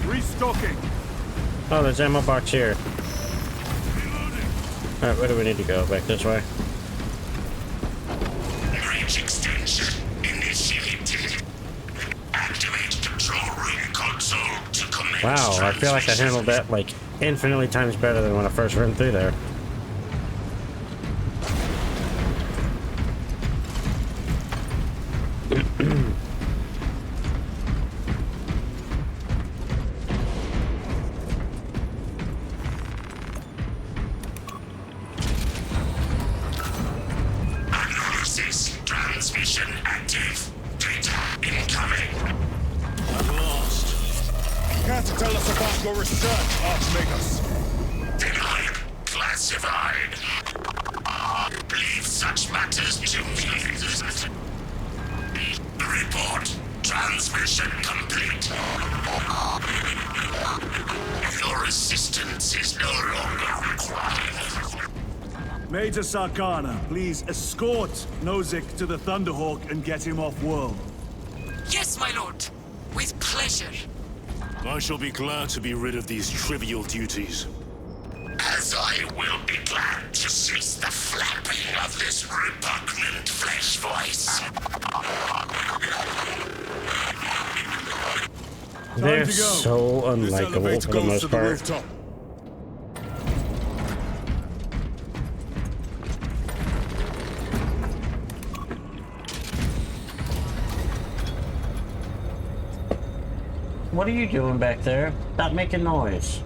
S2: Restocking.
S1: Oh, there's ammo box here. Alright, where do we need to go? Back this way?
S8: Range extension initiated. Activate control room console to commence.
S1: Wow, I feel like I handled that like infinitely times better than when I first ran through there.
S8: Analysis transmission active. Data incoming.
S9: I'm lost. Got to tell us about your research, Archmagos.
S8: Denied. Classified. Leave such matters to me. Report. Transmission complete. Your assistance is no longer required.
S2: Major Sarkana, please escort Nozick to the Thunderhawk and get him off world.
S3: Yes, my lord. With pleasure.
S4: I shall be glad to be rid of these trivial duties.
S8: As I will be glad to cease the flapping of this repugnant flesh voice.
S1: They're so unlikable for the most part. What are you doing back there? Stop making noise.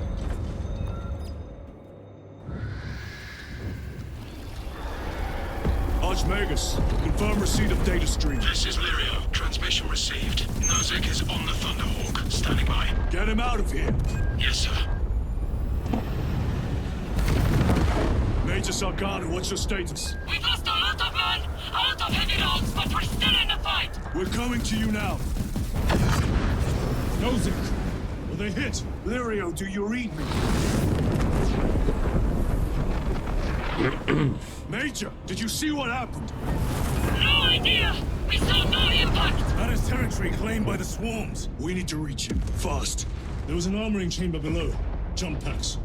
S9: Archmagus, confirm receipt of data stream.
S12: This is Lirio. Transmission received. Nozick is on the Thunderhawk. Standing by.
S9: Get him out of here.
S12: Yes, sir.
S9: Major Sarkana, what's your status?
S3: We've lost a lot of men, a lot of heavy rounds, but we're still in the fight.
S9: We're coming to you now. Nozick, are they hit?
S2: Lirio, do you read me?
S9: Major, did you see what happened?
S3: No idea! We saw no impact!
S9: That is territory claimed by the swarms. We need to reach him, fast. There was an armoring chamber below. Jump packs.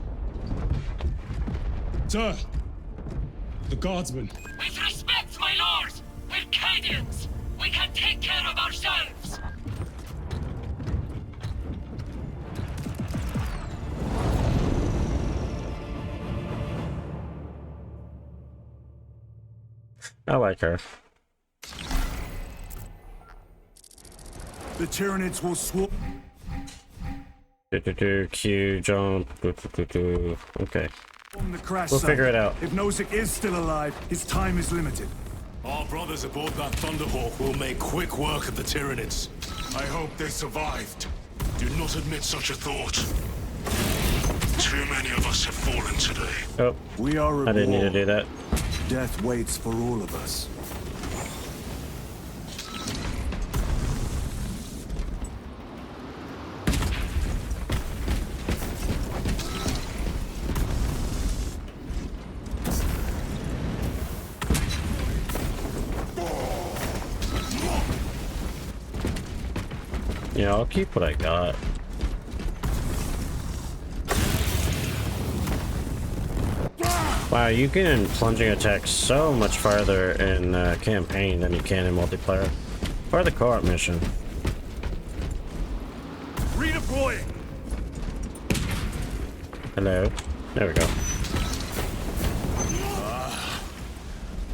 S9: Sir, the guardsmen.
S3: With respect, my lord! We're Cadians! We can take care of ourselves!
S1: I like her.
S2: The Tyranids will swarm.
S1: Q, jump. Okay.
S2: The crash
S1: We'll
S2: site.
S1: figure it out.
S2: If Nozick is still alive, his time is limited.
S4: Our brothers aboard that Thunderhawk will make quick work of the Tyranids.
S6: I hope they survived.
S4: Do not admit such a thought.
S6: Too many of us have fallen today.
S1: Oh,
S2: We are
S1: I didn't need to do that.
S2: Death waits for all of us.
S1: Yeah, I'll keep what I got. Wow, you can plunging attack so much farther in campaign than you can in multiplayer. Or the co-op mission.
S9: Redeploying.
S1: Hello. There we go.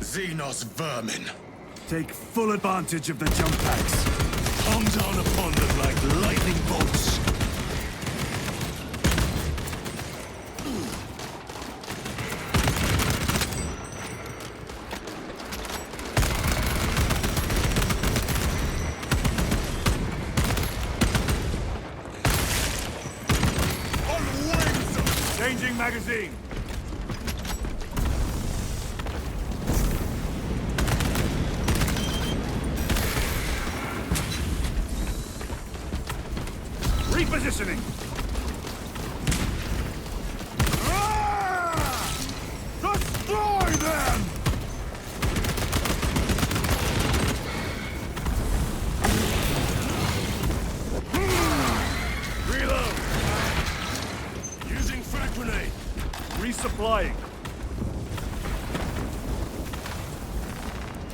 S6: Xenos vermin.
S2: Take full advantage of the jump packs.
S4: Come down upon them like lightning bolts.
S9: Changing magazine. Repositioning. Destroy them! Reload.
S4: Using frag grenade.
S9: Resupplying.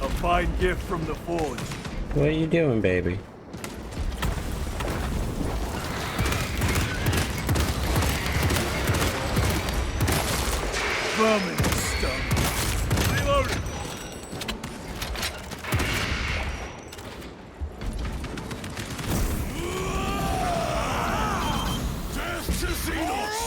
S9: A fine gift from the forge.
S1: What are you doing, baby?
S9: Vermin stuff. Reloading.
S4: Death to Xenos!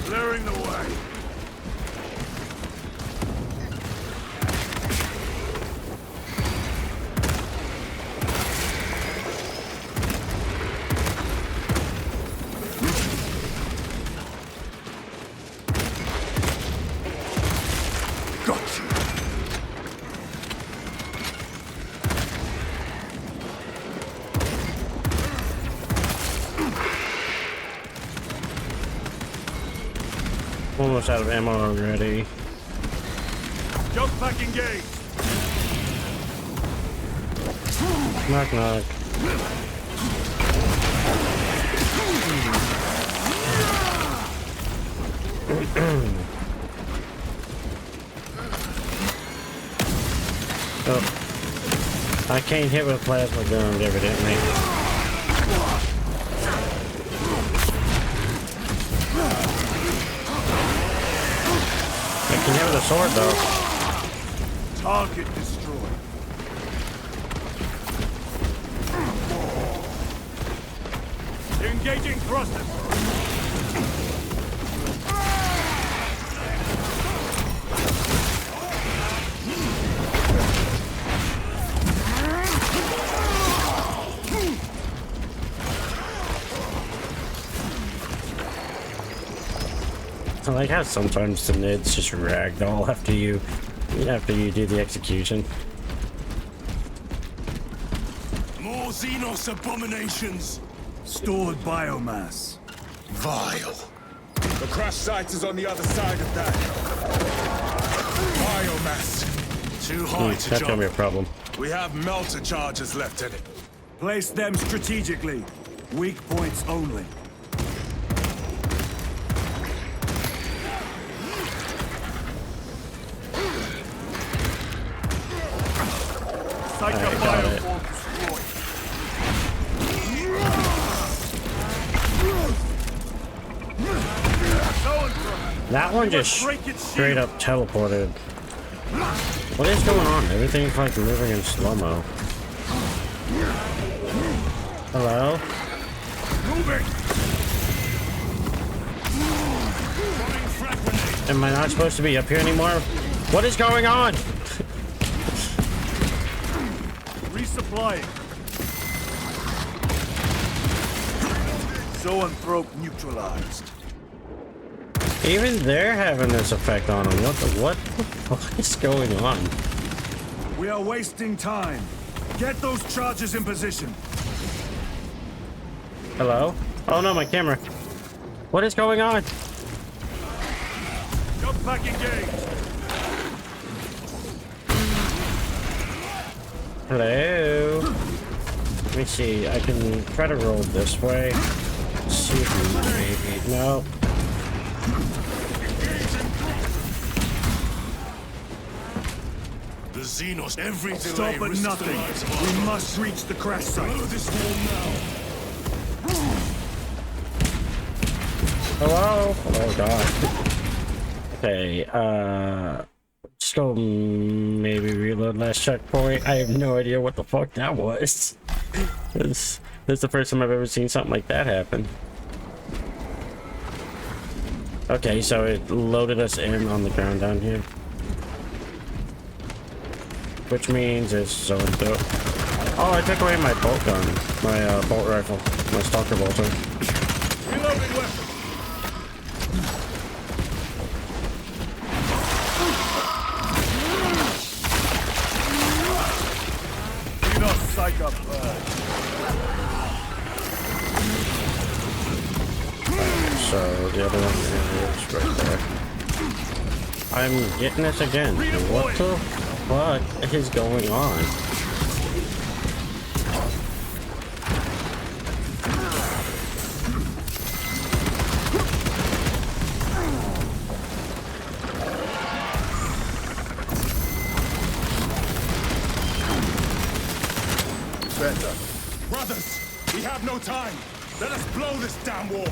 S9: Clearing the way. Got you.
S1: Almost out of ammo already.
S9: Jump pack engaged.
S1: Knock knock. Oh. I can't hit with plasma guns, evidently. I can hit with a sword, though.
S9: Target destroyed. Engaging thrusters.
S1: I like how sometimes the nids just ragdoll after you do the execution.
S4: More Xenos abominations!
S2: Stored biomass.
S6: Vile. The crash site is on the other side of that. Biomass.
S4: Too high to
S1: That's gonna be a
S4: jump.
S1: problem.
S6: We have melter charges left in it.
S2: Place them strategically. Weak points only.
S9: Psycho
S1: got it.
S9: bioform destroyed.
S1: That one just straight up teleported. What is going on? Everything's like moving in slow-mo. Hello?
S9: Moving.
S4: Throwing frag grenade.
S1: Am I not supposed to be up here anymore? What is going on?
S2: Resupplying. Zoanthrope neutralized.
S1: Even they're having this effect on them. What the fuck is going on?
S2: We are wasting time. Get those charges in position.
S1: Hello? Oh no, my camera. What is going on?
S2: Jump back engaged.
S1: Hello? Let me see. I can try to roll this way. Let's see if maybe. No.
S4: The Xenos, every delay
S2: Stop at
S4: risks the
S2: nothing.
S4: lives of our
S2: We must reach the crash site.
S4: Blow this wall now.
S1: Hello? Oh god. Okay, just go maybe reload last checkpoint. I have no idea what the fuck that was. This is the first time I've ever seen something like that happen. Okay, so it loaded us in on the ground down here. Which means it's so into it. Oh, I took away my bolt gun. My bolt rifle. My stalker bolter.
S2: Reloading weapon. Do not psych up bird.
S1: So the other one is right there. I'm getting this again. What the fuck is going on?
S2: Better.
S4: Brothers, we have no time. Let us blow this damn wall.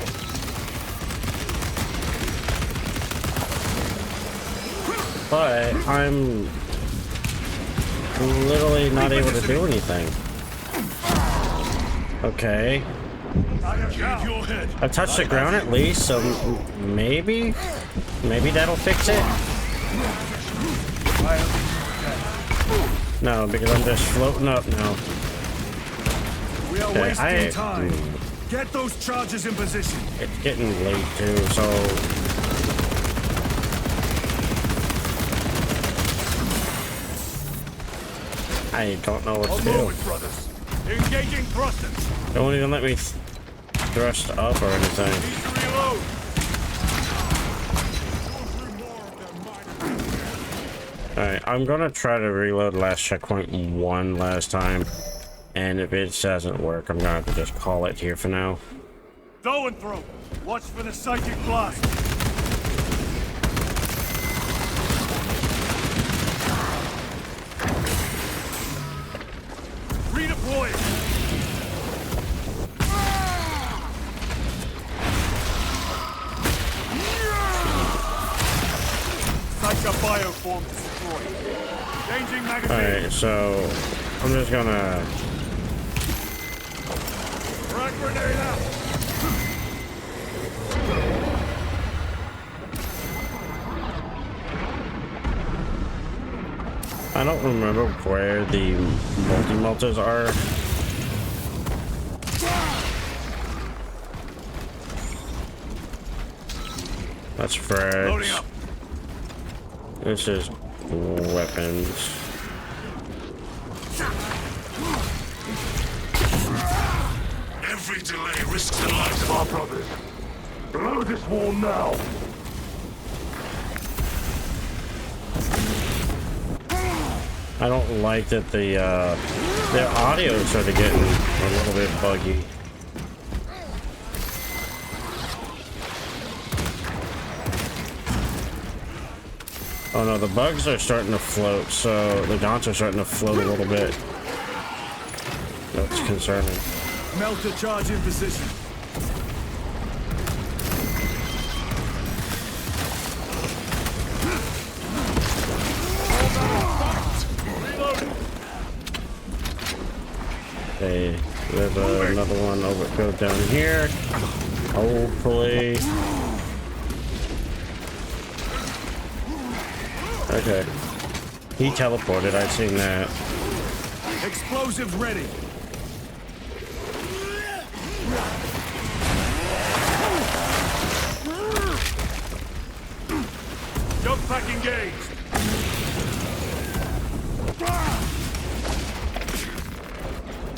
S1: But I'm literally not able to do anything. Okay. I touched the ground at least, so maybe that'll fix it. No, because I'm just floating up now.
S2: We are wasting time. Get those charges in position.
S1: It's getting late too, so I don't know what to do.
S2: Brothers. Engaging thrusters.
S1: Don't even let me thrust up or anything.
S2: Reload.
S1: Alright, I'm gonna try to reload last checkpoint one last time. And if it doesn't work, I'm gonna have to just call it here for now.
S2: Zoanthrope. Watch for the psychic blast. Redeploy. Psycho bioform destroyed. Changing magazine.
S1: Alright, so I'm just gonna
S2: Frag grenade out.
S1: I don't remember where the multi-melters are. That's frags. This is weapons.
S11: Every delay risks the lives of our brothers. Blow this wall now.
S1: I don't like that the audio is sort of getting a little bit buggy. Oh no, the bugs are starting to float, so the gaunts are starting to float a little bit. That's concerning.
S2: Melter charge in position.
S1: Okay, there's another one over. Go down here. Hopefully. Okay. He teleported, I've seen that.
S2: Explosives ready. Jump pack engaged.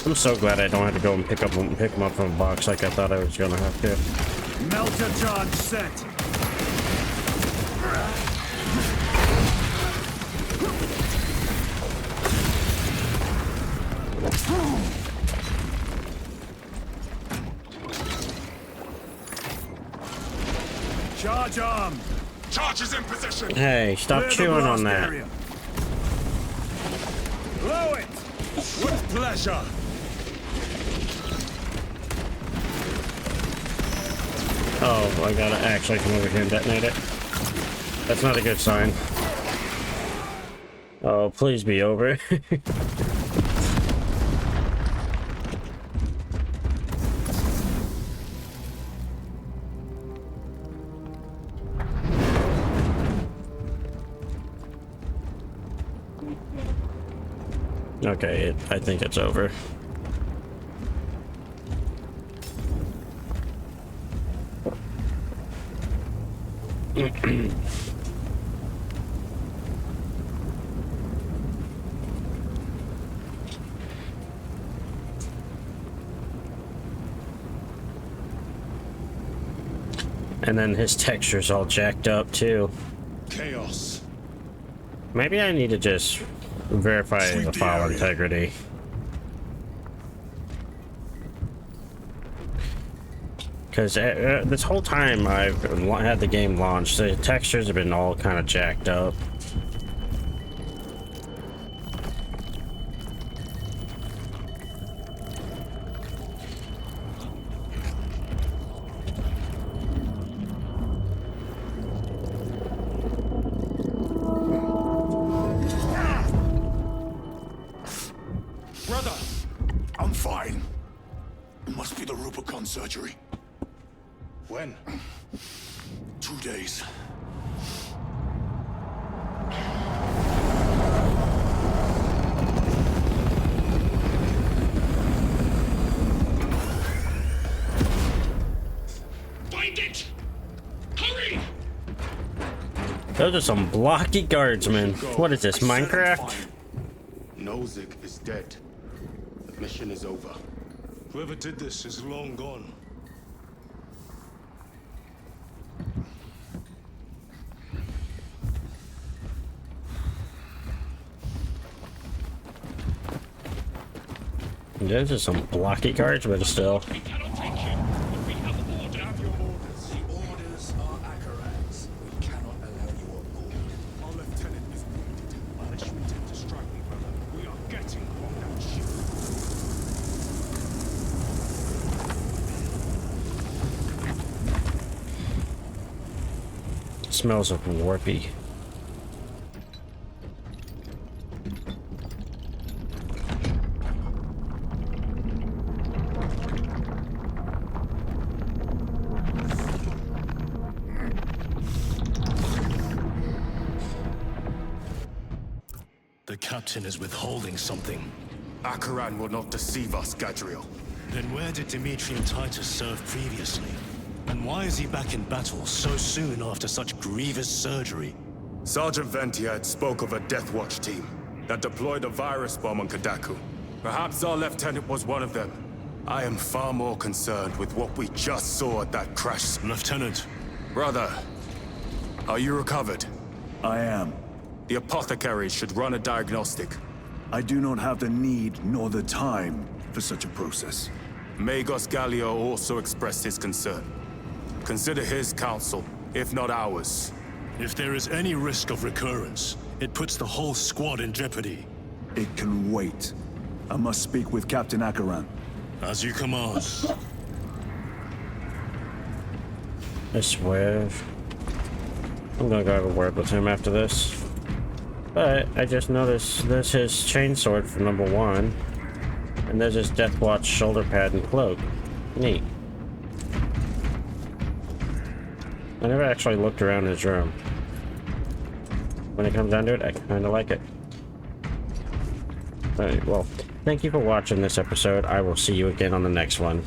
S1: I'm so glad I don't have to go and pick him up from a box like I thought I was gonna have to.
S2: Melter charge set. Charge arm.
S6: Charge is in position.
S1: Hey, stop chewing on that.
S2: Area. Blow it.
S6: With pleasure.
S1: Oh, I gotta actually come over here and detonate it. That's not a good sign. Oh, please be over. Okay, I think it's over. And then his texture's all jacked up too.
S4: Chaos.
S1: Maybe I need to just verify the file integrity. Because this whole time I've had the game launched, the textures have been all kind of jacked up.
S12: Brother! I'm fine. It must be the Rubicon surgery.
S4: When?
S12: 2 days.
S11: Find it! Hurry!
S1: Those are some blocky guardsmen. What is this, Minecraft?
S6: Nozick is dead. The mission is over.
S4: Whoever did this is long gone.
S1: Those are some blocky guards, but still.
S11: We cannot take you, but we have order.
S12: Have your orders. The orders are Akarat's. We cannot allow you on board.
S6: Our lieutenant is wounded.
S4: Management to distract me, brother. We are getting on that ship.
S1: Smells of warpy.
S4: The captain is withholding something.
S6: Akaran will not deceive us, Gadriel.
S4: Then where did Dimitri and Titus serve previously? And why is he back in battle so soon after such grievous surgery?
S6: Sergeant Ventiad spoke of a Death Watch team that deployed a virus bomb on Kadaku. Perhaps our lieutenant was one of them. I am far more concerned with what we just saw at that crash.
S4: Lieutenant.
S6: Brother, are you recovered?
S2: I am.
S6: The apothecary should run a diagnostic.
S2: I do not have the need nor the time for such a process.
S6: Magos Gallio also expressed his concern. Consider his counsel, if not ours.
S4: If there is any risk of recurrence, it puts the whole squad in jeopardy.
S2: It can wait. I must speak with Captain Akaran.
S4: As you command.
S1: I swear. I'm gonna go have a word with him after this. But I just noticed there's his chainsword for number 1. And there's his Death Watch shoulder pad and cloak. Neat. I never actually looked around his room. when it comes down to it, I kind of like it. Alright, well, thank you for watching this episode. I will see you again on the next one.